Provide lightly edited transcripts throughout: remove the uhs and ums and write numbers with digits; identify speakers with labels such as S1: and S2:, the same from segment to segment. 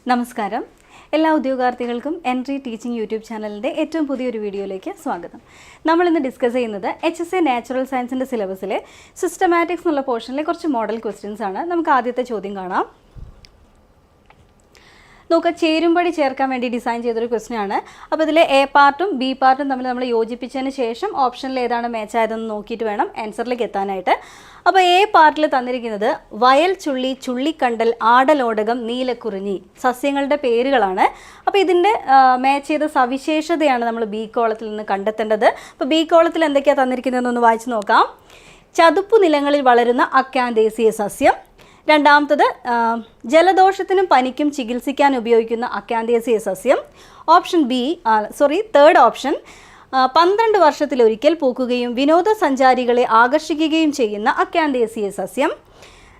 S1: നമസ്കാരം. എല്ലാ ഉദ്യോഗാർത്ഥികൾക്കും entry teaching YouTube ചാനലിൻ്റെ ഏറ്റവും പുതിയൊരു വീഡിയോയിലേക്ക് സ്വാഗതം. നമ്മളിന്ന് ഡിസ്കസ് ചെയ്യുന്നത് HSA നാച്ചുറൽ സയൻസിൻ്റെ സിലബസിലെ സിസ്റ്റമാറ്റിക്സ് എന്നുള്ള പോർഷനിലെ കുറച്ച് മോഡൽ ക്വസ്റ്റ്യൻസ് ആണ്. നമുക്ക് ആദ്യത്തെ ചോദ്യം കാണാം. നോക്കുക, ചേരുംപടി ചേർക്കാൻ വേണ്ടി ഡിസൈൻ ചെയ്തൊരു ക്വസ്റ്റ്യൻ ആണ്. അപ്പോൾ ഇതിൽ എ പാർട്ടും ബി പാർട്ടും തമ്മിൽ നമ്മൾ യോജിപ്പിച്ചതിന് ശേഷം ഓപ്ഷനിൽ ഏതാണ് മാച്ച് ആയതെന്ന് നോക്കിയിട്ട് വേണം ആൻസറിലേക്ക് എത്താനായിട്ട്. അപ്പോൾ എ പാർട്ടിൽ തന്നിരിക്കുന്നത് വയൽ ചുള്ളി, ചുള്ളിക്കണ്ടൽ, ആടലോടകം, നീലക്കുറിഞ്ഞി സസ്യങ്ങളുടെ പേരുകളാണ്. അപ്പോൾ ഇതിൻ്റെ മാച്ച് ചെയ്ത സവിശേഷതയാണ് നമ്മൾ ബി കോളത്തിൽ നിന്ന് കണ്ടെത്തേണ്ടത്. അപ്പോൾ ബി കോളത്തിൽ എന്തൊക്കെയാണ് തന്നിരിക്കുന്നതെന്നൊന്ന് വായിച്ച് നോക്കാം. ചതുപ്പു നിലങ്ങളിൽ വളരുന്ന അക്കാന്തേസീയ സസ്യം. രണ്ടാമത്തത് ജലദോഷത്തിനും പനിക്കും ചികിത്സിക്കാൻ ഉപയോഗിക്കുന്ന അക്കാന്തേസീയ സസ്യം. തേർഡ് ഓപ്ഷൻ 12 വർഷത്തിലൊരിക്കൽ പൂക്കുകയും വിനോദസഞ്ചാരികളെ ആകർഷിക്കുകയും ചെയ്യുന്ന അക്കാന്തേസീയ സസ്യം.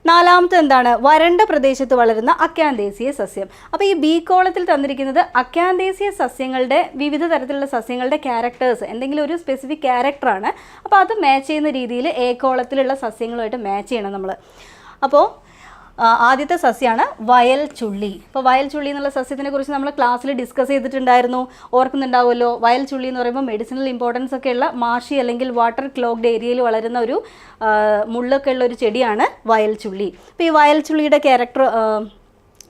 S1: നാലാമത്തെ എന്താണ്? വരണ്ട പ്രദേശത്ത് വളരുന്ന അക്കാന്തേസീയ സസ്യം. അപ്പോൾ ഈ ബി കോളത്തിൽ തന്നിരിക്കുന്നത് അക്കാന്തേസീയ സസ്യങ്ങളുടെ വിവിധ തരത്തിലുള്ള സസ്യങ്ങളുടെ ക്യാരക്ടേഴ്സ്, എന്തെങ്കിലും ഒരു സ്പെസിഫിക് ക്യാരക്ടറാണ്. അപ്പോൾ അത് മാച്ച് ചെയ്യുന്ന രീതിയിൽ എ കോളത്തിലുള്ള സസ്യങ്ങളുമായിട്ട് മാച്ച് ചെയ്യണം നമ്മൾ. അപ്പോൾ ആദ്യത്തെ സസ്യമാണ് വയൽ ചുള്ളി. ഇപ്പോൾ വയൽ ചുള്ളി എന്നുള്ള സസ്യത്തിനെ കുറിച്ച് നമ്മൾ ക്ലാസ്സിൽ ഡിസ്കസ് ചെയ്തിട്ടുണ്ടായിരുന്നു, ഓർക്കുന്നുണ്ടാവുമല്ലോ. വയൽ ചുള്ളി എന്ന് പറയുമ്പോൾ മെഡിസിനൽ ഇമ്പോർട്ടൻസ് ഒക്കെയുള്ള മാഷി അല്ലെങ്കിൽ വാട്ടർ ക്ലോഗ്ഡ് ഏരിയയിൽ വളരുന്ന ഒരു മുള്ളൊക്കെ ഉള്ള ഒരു ചെടിയാണ് വയൽ ചുള്ളി. അപ്പോൾ ഈ വയൽ ചുള്ളിയുടെ ക്യാരക്ടർ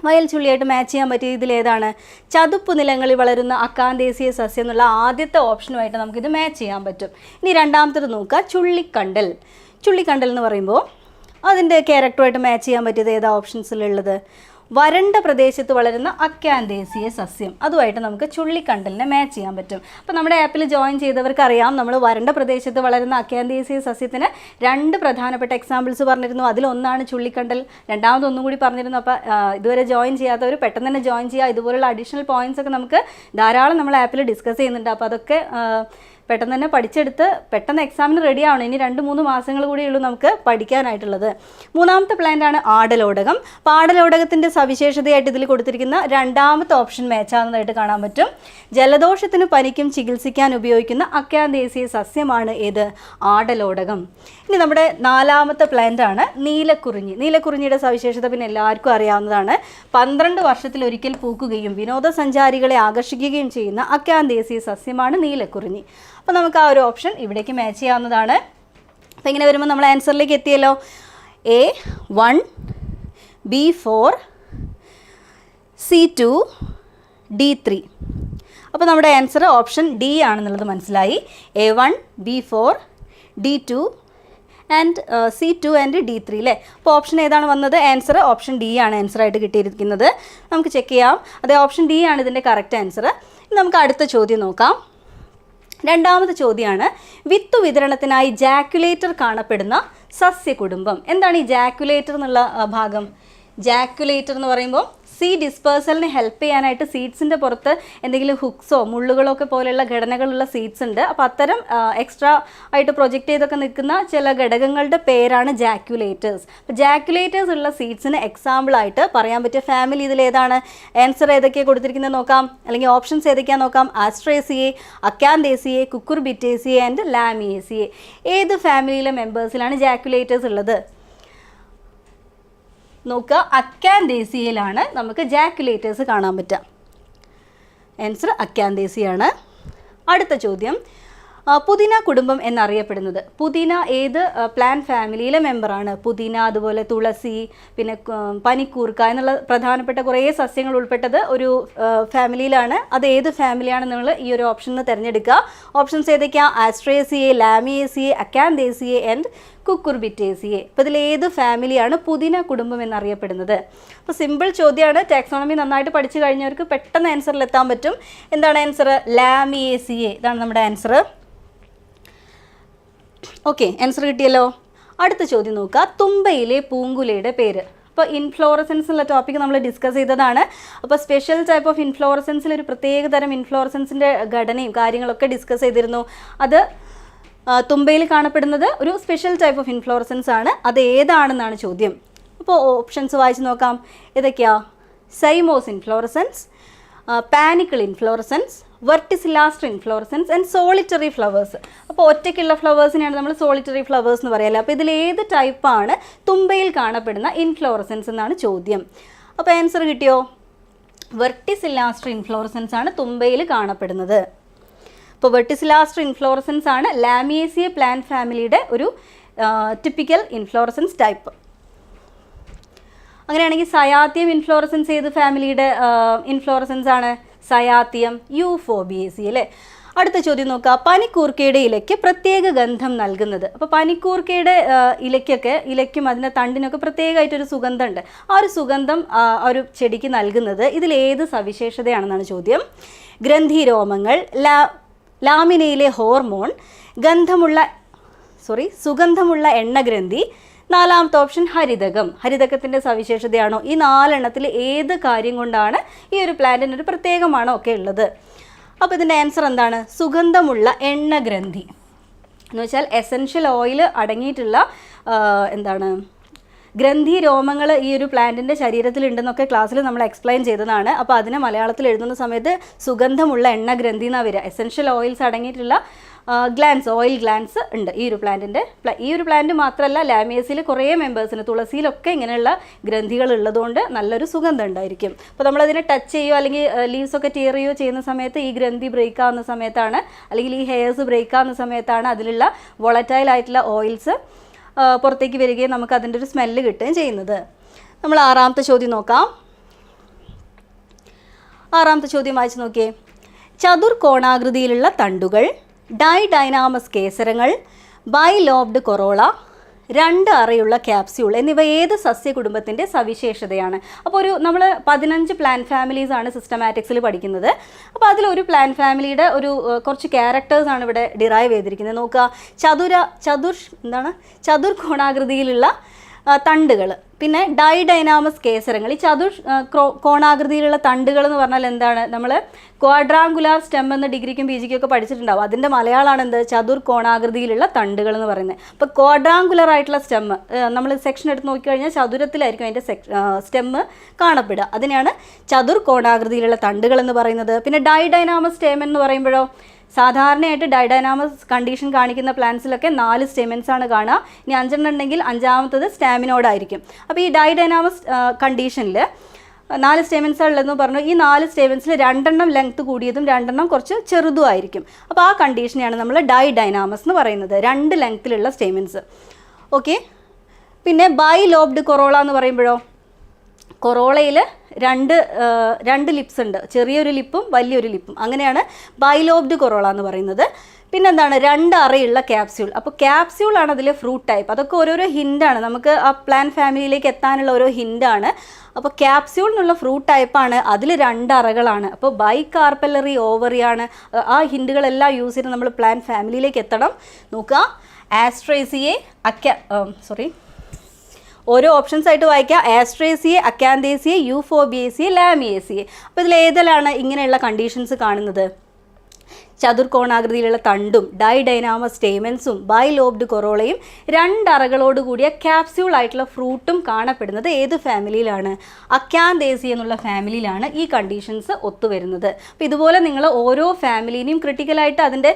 S1: വയൽ ചുള്ളിയായിട്ട് മാച്ച് ചെയ്യാൻ പറ്റിയ ഇതിലേതാണ്? ചതുപ്പ് നിലങ്ങളിൽ വളരുന്ന അക്കാന്തേസീയ സസ്യം എന്നുള്ള ആദ്യത്തെ ഓപ്ഷനുമായിട്ട് നമുക്കിത് മാച്ച് ചെയ്യാൻ പറ്റും. ഇനി രണ്ടാമത്തേത് നോക്കുക, ചുള്ളിക്കണ്ടൽ. ചുള്ളിക്കണ്ടൽ എന്ന് പറയുമ്പോൾ അതിൻ്റെ ക്യാരക്ടറുമായിട്ട് മാച്ച് ചെയ്യാൻ പറ്റിയത് ഏതാ ഓപ്ഷൻസിലുള്ളത്? വരണ്ട പ്രദേശത്ത് വളരുന്ന അക്കാന്തേസീയ സസ്യം. അതുമായിട്ട് നമുക്ക് ചുള്ളിക്കണ്ടലിനെ മാച്ച് ചെയ്യാൻ പറ്റും. അപ്പോൾ നമ്മുടെ ആപ്പിൽ ജോയിൻ ചെയ്തവർക്ക് അറിയാം, നമ്മൾ വരണ്ട പ്രദേശത്ത് വളരുന്ന അക്കാന്തേസീയ സസ്യത്തിന് 2 പ്രധാനപ്പെട്ട എക്സാമ്പിൾസ് പറഞ്ഞിരുന്നു. അതിലൊന്നാണ് ചുള്ളിക്കണ്ടൽ, രണ്ടാമതൊന്നും കൂടി പറഞ്ഞിരുന്നു. അപ്പോൾ ഇതുവരെ ജോയിൻ ചെയ്യാത്തവർ പെട്ടെന്ന് തന്നെ ജോയിൻ ചെയ്യുക. ഇതുപോലുള്ള അഡീഷണൽ പോയിന്റ്സ് ഒക്കെ നമുക്ക് ധാരാളം നമ്മൾ ആപ്പിൽ ഡിസ്കസ് ചെയ്യുന്നുണ്ട്. അപ്പോൾ അതൊക്കെ പെട്ടെന്ന് തന്നെ പഠിച്ചെടുത്ത് പെട്ടെന്ന് എക്സാമിന് റെഡി ആവണം. ഇനി 2-3 മാസങ്ങൾ കൂടിയുള്ളൂ നമുക്ക് പഠിക്കാനായിട്ടുള്ളത്. മൂന്നാമത്തെ പ്ലാന്റ് ആണ് ആടലോടകം. അപ്പോൾ ആടലോടകത്തിൻ്റെ സവിശേഷതയായിട്ട് ഇതിൽ കൊടുത്തിരിക്കുന്ന രണ്ടാമത്തെ ഓപ്ഷൻ മാച്ച് ആവുന്നതായിട്ട് കാണാൻ പറ്റും. ജലദോഷത്തിന് പനിക്കും ചികിത്സിക്കാൻ ഉപയോഗിക്കുന്ന അക്കാന്തേസീയ സസ്യമാണ് ഏത്? ആടലോടകം. ഇനി നമ്മുടെ നാലാമത്തെ പ്ലാന്റ് ആണ് നീലക്കുറിഞ്ഞി. നീലക്കുറിഞ്ഞിയുടെ സവിശേഷത പിന്നെ എല്ലാവർക്കും അറിയാവുന്നതാണ്. 12 വർഷത്തിലൊരിക്കൽ പൂക്കുകയും വിനോദസഞ്ചാരികളെ ആകർഷിക്കുകയും ചെയ്യുന്ന അക്കാന്തേസീയ സസ്യമാണ് നീലക്കുറിഞ്ഞി. അപ്പോൾ നമുക്ക് ആ ഒരു ഓപ്ഷൻ ഇവിടേക്ക് മാച്ച് ചെയ്യാവുന്നതാണ്. അപ്പോൾ ഇങ്ങനെ വരുമ്പോൾ നമ്മൾ ആൻസറിലേക്ക് എത്തിയല്ലോ. A1, B4, C2, D3. അപ്പോൾ നമ്മുടെ ആൻസർ ഓപ്ഷൻ D ആണെന്നുള്ളത് മനസ്സിലായി. A1, B4, D2 and C2 and D3 അല്ലേ? അപ്പോൾ ഓപ്ഷൻ ഏതാണ് വന്നത്? ആൻസർ ഓപ്ഷൻ D ആണ് ആൻസറായിട്ട് കിട്ടിയിരിക്കുന്നത്. നമുക്ക് ചെക്ക് ചെയ്യാം. അതെ, ഓപ്ഷൻ D ആണ് ഇതിൻ്റെ കറക്റ്റ് ആൻസർ. നമുക്ക് അടുത്ത ചോദ്യം നോക്കാം. രണ്ടാമത്തെ ചോദ്യമാണ്, വിത്ത് വിതരണത്തിനായി ജാക്കുലേറ്റർ കാണപ്പെടുന്ന സസ്യകുടുംബം. എന്താണ് ഈ ജാക്കുലേറ്റർ എന്നുള്ള ഭാഗം? ജാക്കുലേറ്റർ എന്ന് പറയുമ്പോൾ സീഡ് ഡിസ്പേഴ്സലിന് ഹെൽപ്പ് ചെയ്യാനായിട്ട് സീഡ്സിൻ്റെ പുറത്ത് എന്തെങ്കിലും ഹുക്സോ മുള്ളുകളോ ഒക്കെ പോലെയുള്ള ഘടനകളുള്ള സീഡ്സ് ഉണ്ട്. അപ്പോൾ അത്തരം എക്സ്ട്രാ ആയിട്ട് പ്രൊജക്റ്റ് ചെയ്തൊക്കെ നിൽക്കുന്ന ചില ഘടകങ്ങളുടെ പേരാണ് ജാക്കുലേറ്റേഴ്സ്. അപ്പോൾ ജാക്കുലേറ്റേഴ്സ് ഉള്ള സീഡ്സിന് എക്സാമ്പിളായിട്ട് പറയാൻ പറ്റിയ ഫാമിലി ഇതിലേതാണ്? ആൻസർ ഏതൊക്കെയാണ് കൊടുത്തിരിക്കുന്നത് നോക്കാം, അല്ലെങ്കിൽ ഓപ്ഷൻസ് ഏതൊക്കെയാണ് നോക്കാം. ആസ്ട്രേസിയെ, അക്കാന്തേസിയെ, കുക്കുർബിറ്റേസിയെ ആൻഡ് ലാമിയേസിയെ. ഏത് ഫാമിലിയിലെ മെമ്പേഴ്സിലാണ് ജാക്കുലേറ്റേഴ്സ് ഉള്ളത്? നോക്കുക, അക്കാന്തേസിയയിലാണ് നമുക്ക് ജാക്കുലേറ്റേഴ്സ് കാണാൻ പറ്റുക. ആൻസർ അക്കാന്തേസിയാണ്. അടുത്ത ചോദ്യം, പുതിന കുടുംബം എന്നറിയപ്പെടുന്നത്. പുതിന ഏത് പ്ലാന്റ് ഫാമിലിയിലെ മെമ്പറാണ്? പുതിന, അതുപോലെ തുളസി, പിന്നെ പനിക്കൂർക്ക എന്നുള്ള പ്രധാനപ്പെട്ട കുറേ സസ്യങ്ങൾ ഉൾപ്പെട്ടത് ഒരു ഫാമിലിയിലാണ്. അത് ഏത് ഫാമിലിയാണെന്ന് നിങ്ങൾ ഈ ഒരു ഓപ്ഷനിൽ തിരഞ്ഞെടുക്കുക. ഓപ്ഷൻസ് ഏതൊക്കെയാണ്? ആസ്ട്രേസിയെ, ലാമിയേസിയെ, അക്കാന്തേസിയെ ആൻഡ് കുക്കുർബിറ്റേസിയെ. അപ്പോൾ ഇതിൽ ഏത് ഫാമിലിയാണ് പുതിന കുടുംബം എന്നറിയപ്പെടുന്നത്? അപ്പോൾ സിമ്പിൾ ചോദ്യമാണ്. ടാക്സോണമി നന്നായിട്ട് പഠിച്ചു കഴിഞ്ഞവർക്ക് പെട്ടെന്ന് ആൻസറിൽ എത്താൻ പറ്റും. എന്താണ് ആൻസർ? ലാമിയേസിയെ. ഇതാണ് നമ്മുടെ ആൻസർ. ഓക്കെ, ആൻസർ കിട്ടിയല്ലോ. അടുത്ത ചോദ്യം നോക്കുക, തുമ്പയിലെ പൂങ്കുലയുടെ പേര്. അപ്പോൾ ഇൻഫ്ലോറസൻസ് എന്നുള്ള ടോപ്പിക്ക് നമ്മൾ ഡിസ്കസ് ചെയ്തതാണ്. അപ്പോൾ സ്പെഷ്യൽ ടൈപ്പ് ഓഫ് ഇൻഫ്ലോറസൻസിൽ ഒരു പ്രത്യേക തരം ഇൻഫ്ലോറസൻസിൻ്റെ ഘടനയും കാര്യങ്ങളൊക്കെ ഡിസ്കസ് ചെയ്തിരുന്നു. അത് തുമ്പയിൽ കാണപ്പെടുന്നത് ഒരു സ്പെഷ്യൽ ടൈപ്പ് ഓഫ് ഇൻഫ്ലോറസൻസ് ആണ്. അത് ഏതാണെന്നാണ് ചോദ്യം. അപ്പോൾ ഓപ്ഷൻസ് വായിച്ച് നോക്കാം. ഏതൊക്കെയാ? Cymose inflorescence, panicle inflorescence, verticillaster inflorescence and solitary flowers. അപ്പോൾ ഒറ്റയ്ക്കുള്ള ഫ്ലവേഴ്സിനെയാണ് നമ്മൾ സോളിറ്ററി ഫ്ലവേഴ്സ് എന്ന് പറയുന്നത്. അപ്പോൾ ഇതിൽ ഏത് ടൈപ്പാണ് തുമ്പയിൽ കാണപ്പെടുന്ന ഇൻഫ്ലോറസൻസ് എന്നാണ് ചോദ്യം. അപ്പോൾ ആൻസർ കിട്ടിയോ? വെർട്ടിസിലാസ്റ്റർ ഇൻഫ്ലോറസൻസ് ആണ് തുമ്പയിൽ കാണപ്പെടുന്നത്. ഇപ്പോൾ വെർട്ടിസിലാസ്റ്റർ ഇൻഫ്ലോറസൻസ് ആണ് ലാമിയേസിയ പ്ലാന്റ് ഫാമിലിയുടെ ഒരു ടിപ്പിക്കൽ ഇൻഫ്ലോറസൻസ് ടൈപ്പ്. അങ്ങനെയാണെങ്കിൽ സയാത്തിയം ഇൻഫ്ലോറസൻസ് ഏത് ഫാമിലിയുടെ ഇൻഫ്ലോറസൻസ് ആണ്? സയാത്തിയം യൂഫോബിയേസി അല്ലേ. അടുത്ത ചോദ്യം നോക്കുക. പനിക്കൂർക്കയുടെ ഇലയ്ക്ക് പ്രത്യേക ഗന്ധം നൽകുന്നത്. അപ്പോൾ പനിക്കൂർക്കയുടെ ഇലയ്ക്കും അതിൻ്റെ തണ്ടിനൊക്കെ പ്രത്യേകമായിട്ടൊരു സുഗന്ധമുണ്ട്. ആ ഒരു സുഗന്ധം ഒരു ചെടിക്ക് നൽകുന്നത് ഇതിലേത് സവിശേഷതയാണെന്നാണ് ചോദ്യം. ഗ്രന്ഥിരോമങ്ങൾ, ലാമിനയിലെ ഹോർമോൺ, സുഗന്ധമുള്ള എണ്ണഗ്രന്ഥി, നാലാമത്തെ ഓപ്ഷൻ ഹരിതകം. ഹരിതകത്തിൻ്റെ സവിശേഷതയാണോ? ഈ 4 എണ്ണത്തിൽ ഏത് കാര്യം കൊണ്ടാണ് ഈ ഒരു പ്ലാന്റിന് ഒരു പ്രത്യേകമാണോ ഒക്കെ ഉള്ളത്? അപ്പോൾ ഇതിൻ്റെ ആൻസർ എന്താണ്? സുഗന്ധമുള്ള എണ്ണഗ്രന്ഥി എന്ന് വെച്ചാൽ എസെൻഷ്യൽ ഓയിൽ അടങ്ങിയിട്ടുള്ള ഗ്രന്ഥി രോമങ്ങൾ ഈ ഒരു പ്ലാന്റിൻ്റെ ശരീരത്തിലുണ്ടെന്നൊക്കെ ക്ലാസ്സിൽ നമ്മൾ എക്സ്പ്ലെയിൻ ചെയ്തതാണ്. അപ്പോൾ അതിനെ മലയാളത്തിൽ എഴുതുന്ന സമയത്ത് സുഗന്ധമുള്ള എണ്ണഗ്രന്ഥി എന്നാണ് വരിക. എസെൻഷ്യൽ ഓയിൽസ് അടങ്ങിയിട്ടുള്ള ഓയിൽ ഗ്ലാൻസ് ഉണ്ട് ഈ ഒരു പ്ലാന്റിൻ്റെ. ഈ ഒരു പ്ലാന്റ് മാത്രമല്ല, ലാമിയേസിൽ കുറേ മെമ്പേഴ്സിന്, തുളസിയിലൊക്കെ ഇങ്ങനെയുള്ള ഗ്രന്ഥികൾ ഉള്ളതുകൊണ്ട് നല്ലൊരു സുഗന്ധം ഉണ്ടായിരിക്കും. അപ്പോൾ നമ്മളതിനെ ടച്ച് ചെയ്യുകയോ അല്ലെങ്കിൽ ലീവ്സൊക്കെ ടീർ ചെയ്യുകയോ ചെയ്യുന്ന സമയത്ത് ഈ ഗ്രന്ഥി ബ്രേക്ക് ആവുന്ന സമയത്താണ്, അല്ലെങ്കിൽ ഈ ഹെയർസ് ബ്രേക്ക് ആവുന്ന സമയത്താണ് അതിലുള്ള വോളറ്റൈൽ ആയിട്ടുള്ള ഓയിൽസ് പുറത്തേക്ക് വരികയും നമുക്ക് അതിൻ്റെ ഒരു സ്മെല്ല് കിട്ടുകയും ചെയ്യുന്നത്. നമ്മൾ 6ാമത്തെ ചോദ്യം നോക്കാം. 6ാമത്തെ ചോദ്യം വായിച്ച് നോക്കിയേ. ചതുർകോണാകൃതിയിലുള്ള തണ്ടുകൾ, ഡൈഡൈനാമസ് കേസരങ്ങൾ, ബൈലോബ്ഡ് കൊറോള, 2 അറയുള്ള ക്യാപ്സ്യൂൾ എന്നിവ ഏത് സസ്യകുടുംബത്തിൻ്റെ സവിശേഷതയാണ്? അപ്പോൾ നമ്മൾ 15 പ്ലാന്റ് ഫാമിലീസ് ആണ് സിസ്റ്റമാറ്റിക്സിൽ പഠിക്കുന്നത്. അപ്പോൾ അതിലൊരു പ്ലാന്റ് ഫാമിലിയുടെ കുറച്ച് ക്യാരക്ടേഴ്സാണ് ഇവിടെ ഡിറൈവ് ചെയ്തിരിക്കുന്നത്. നോക്കുക. ചതുർകോണാകൃതിയിലുള്ള തണ്ടുകൾ, പിന്നെ ഡൈഡൈനാമസ് കേസരങ്ങൾ. ഈ കോണാകൃതിയിലുള്ള തണ്ടുകൾ എന്ന് പറഞ്ഞാൽ എന്താണ്? നമ്മൾ ക്വാഡ്രാങ്കുലാർ സ്റ്റെം എന്ന് ഡിഗ്രിക്കും പി ജിക്കും ഒക്കെ പഠിച്ചിട്ടുണ്ടാവും. അതിൻ്റെ മലയാളമാണ് എന്ത്? ചതുർകോണാകൃതിയിലുള്ള തണ്ടുകൾ എന്ന് പറയുന്നത്. അപ്പോൾ ക്വാഡ്രാങ്കുലർ ആയിട്ടുള്ള സ്റ്റെം നമ്മൾ സെക്ഷൻ എടുത്ത് നോക്കിക്കഴിഞ്ഞാൽ ചതുരത്തിലായിരിക്കും അതിൻ്റെ സ്റ്റെം കാണപ്പെടുക. അതിനെയാണ് ചതുർകോണാകൃതിയിലുള്ള തണ്ടുകൾ എന്ന് പറയുന്നത്. പിന്നെ ഡൈഡൈനാമസ് സ്റ്റെം എന്ന് പറയുമ്പോഴോ, സാധാരണയായിട്ട് ഡൈഡൈനാമസ് കണ്ടീഷൻ കാണിക്കുന്ന പ്ലാന്റ്സിലൊക്കെ 4 സ്റ്റെമിൻസ് ആണ് കാണുക. ഇനി 5 ഉണ്ടെങ്കിൽ 5ാമത്തത് സ്റ്റാമിനോഡായിരിക്കും. അപ്പോൾ ഈ ഡൈഡൈനാമസ് കണ്ടീഷനിൽ 4 സ്റ്റെമിൻസ് ഉള്ളതെന്ന് പറഞ്ഞു. ഈ 4 സ്റ്റെമിൻസിൽ 2 ലെങ്ത് കൂടിയതും 2 കുറച്ച് ചെറുതും ആയിരിക്കും. അപ്പോൾ ആ കണ്ടീഷനെയാണ് നമ്മൾ ഡൈഡൈനാമസ് എന്ന് പറയുന്നത്, 2 ലെങ്ത്തിലുള്ള സ്റ്റെമിൻസ്. ഓക്കെ. പിന്നെ ബൈലോബ്ഡ് കൊറോള എന്ന് പറയുമ്പോഴോ, കൊറോളയിൽ 2 ലിപ്സ് ഉണ്ട്, ചെറിയൊരു ലിപ്പും വലിയൊരു ലിപ്പും. അങ്ങനെയാണ് ബൈലോബ്ഡ് കൊറോള എന്ന് പറയുന്നത്. പിന്നെന്താണ്? 2 അറയുള്ള ക്യാപ്സ്യൂൾ. അപ്പോൾ ക്യാപ്സ്യൂളാണ് അതിലെ ഫ്രൂട്ട് ടൈപ്പ്. അതൊക്കെ ഓരോരോ ഹിൻ്റാണ്, നമുക്ക് ആ പ്ലാന്റ് ഫാമിലിയിലേക്ക് എത്താനുള്ള ഓരോ ഹിൻ്റാണ്. അപ്പോൾ ക്യാപ്സ്യൂൾ എന്നുള്ള ഫ്രൂട്ട് ടൈപ്പാണ്, അതിൽ 2 അറകളാണ്. അപ്പോൾ ബൈകാർപ്പലറി ഓവറിയാണ്. ആ ഹിൻ്റുകളെല്ലാം യൂസ് ചെയ്ത് നമ്മൾ പ്ലാന്റ് ഫാമിലിയിലേക്ക് എത്തണം. നോക്കുക. ആസ്ട്രേസിയെ ഓരോ ഓപ്ഷൻസ് ആയിട്ട് വായിക്കുക. ആസ്ട്രേസിയെ, അക്കാന്തേസിയെ, യൂഫോബിയേസിയെ, ലാമിയേസിയെ. അപ്പോൾ ഇതിൽ ഏതിലാണ് ഇങ്ങനെയുള്ള കണ്ടീഷൻസ് കാണുന്നത്? ചതുർകോണാകൃതിയിലുള്ള തണ്ടും ഡൈഡൈനാമസ് സ്റ്റേമൻസും ബൈലോബ്ഡ് കൊറോളയും 2 അറകളോട് കൂടിയ ക്യാപ്സ്യൂൾ ആയിട്ടുള്ള ഫ്രൂട്ടും കാണപ്പെടുന്നത് ഏത് ഫാമിലിയിലാണ്? അക്കാന്തേസി എന്നുള്ള ഫാമിലിയിലാണ് ഈ കണ്ടീഷൻസ് ഒത്തുവരുന്നത്. അപ്പോൾ ഇതുപോലെ നിങ്ങൾ ഓരോ ഫാമിലിനെയും ക്രിട്ടിക്കലായിട്ട് അതിൻ്റെ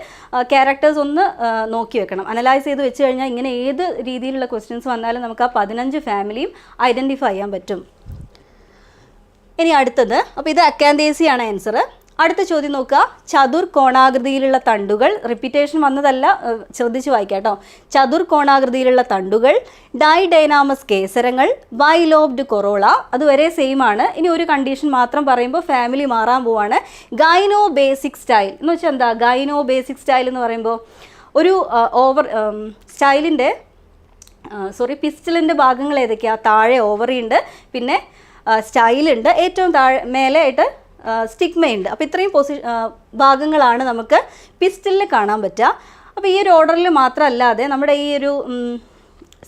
S1: ക്യാരക്ടേഴ്സ് ഒന്ന് നോക്കി വെക്കണം. അനലൈസ് ചെയ്ത് വെച്ച് കഴിഞ്ഞാൽ ഇങ്ങനെ ഏത് രീതിയിലുള്ള ക്വസ്റ്റ്യൻസ് വന്നാലും നമുക്ക് ആ 15 ഫാമിലിയും ഐഡൻറ്റിഫൈ ചെയ്യാൻ പറ്റും. ഇനി അടുത്തത്, അപ്പോൾ ഇത് അക്കാന്തേസിയാണ് ആൻസർ. അടുത്ത ചോദ്യം നോക്കുക. ചതുർകോണാകൃതിയിലുള്ള തണ്ടുകൾ, റിപ്പീറ്റേഷൻ വന്നതല്ല, ശ്രദ്ധിച്ച് വായിക്കാം കേട്ടോ. ചതുർകോണാകൃതിയിലുള്ള തണ്ടുകൾ, ഡൈഡൈനാമസ് കേസരങ്ങൾ, ബൈലോബ്ഡ് കൊറോള, അതുവരെ സെയിം ആണ്. ഇനി ഒരു കണ്ടീഷൻ മാത്രം പറയുമ്പോൾ ഫാമിലി മാറാൻ പോവാണ്. ഗൈനോ ബേസിക് സ്റ്റൈൽ എന്ന് വെച്ചാൽ എന്താ? ഗൈനോ ബേസിക് സ്റ്റൈൽ എന്ന് പറയുമ്പോൾ ഒരു സ്റ്റൈലിൻ്റെ പിസ്റ്റലിൻ്റെ ഭാഗങ്ങൾ ഏതൊക്കെയാണ്? താഴെ ഓവറി ഉണ്ട്, പിന്നെ സ്റ്റൈലുണ്ട്, ഏറ്റവും മേലെയായിട്ട് സ്റ്റിഗ്മയുണ്ട്. അപ്പോൾ ഇത്രയും ഭാഗങ്ങളാണ് നമുക്ക് പിസ്റ്റലിൽ കാണാൻ പറ്റുക. അപ്പോൾ ഈ ഒരു ഓർഡറിൽ മാത്രമല്ലാതെ നമ്മുടെ ഈ ഒരു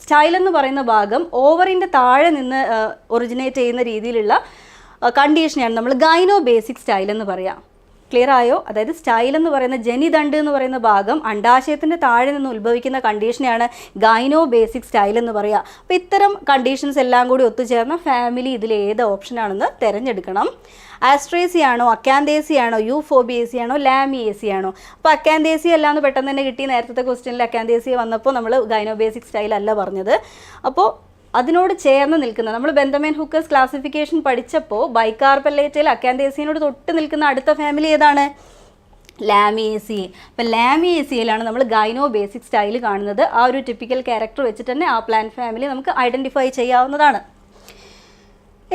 S1: സ്റ്റൈൽ എന്ന് പറയുന്ന ഭാഗം ഓവറിൻ്റെ താഴെ നിന്ന് ഒറിജിനേറ്റ് ചെയ്യുന്ന രീതിയിലുള്ള കണ്ടീഷനെയാണ് നമ്മൾ ഗൈനോ ബേസിക് സ്റ്റൈൽ എന്ന് പറയാം. ക്ലിയർ ആയോ? അതായത് സ്റ്റൈൽ എന്ന് പറയുന്ന ജനിതണ്ട് എന്ന് പറയുന്ന ഭാഗം അണ്ടാശയത്തിൻ്റെ താഴെ നിന്ന് ഉത്ഭവിക്കുന്ന കണ്ടീഷനെയാണ് ഗൈനോ ബേസിക് സ്റ്റൈൽ എന്ന് പറയുക. അപ്പോൾ ഇത്തരം കണ്ടീഷൻസ് എല്ലാം കൂടി ഒത്തുചേർന്ന ഫാമിലി ഇതിൽ ഏത് ഓപ്ഷനാണെന്ന് തിരഞ്ഞെടുക്കണം. ആസ്ട്രേസി ആണോ, അക്കാന്തേസി ആണോ, യൂഫോബിയേസി ആണോ, ലാമിയേസി ആണോ? അപ്പോൾ അക്കാന്തേസി അല്ലാന്ന് പെട്ടെന്ന് തന്നെ കിട്ടി. നേരത്തെ ക്വസ്റ്റ്യനിൽ അക്കാന്തേസി വന്നപ്പോൾ നമ്മൾ ഗൈനോ ബേസിക് സ്റ്റൈൽ അല്ല പറഞ്ഞത്. അപ്പോൾ അതിനോട് ചേർന്ന് നിൽക്കുന്ന, നമ്മൾ ബെന്തമേൻ ഹുക്കേഴ്സ് ക്ലാസിഫിക്കേഷൻ പഠിച്ചപ്പോൾ ബൈകാർപ്പല്ലേറ്റയിൽ അക്കാന്തേസിയനോട് തൊട്ട് നിൽക്കുന്ന അടുത്ത ഫാമിലി ഏതാണ്? ലാമിയേസിയെ. അപ്പം ലാമിയേസിയയിലാണ് നമ്മൾ ഗൈനോ ബേസിക് സ്റ്റൈൽ കാണുന്നത്. ആ ഒരു ടിപ്പിക്കൽ ക്യാരക്ടർ വെച്ചിട്ട് തന്നെ ആ പ്ലാന്റ് ഫാമിലി നമുക്ക് ഐഡൻറ്റിഫൈ ചെയ്യാവുന്നതാണ്.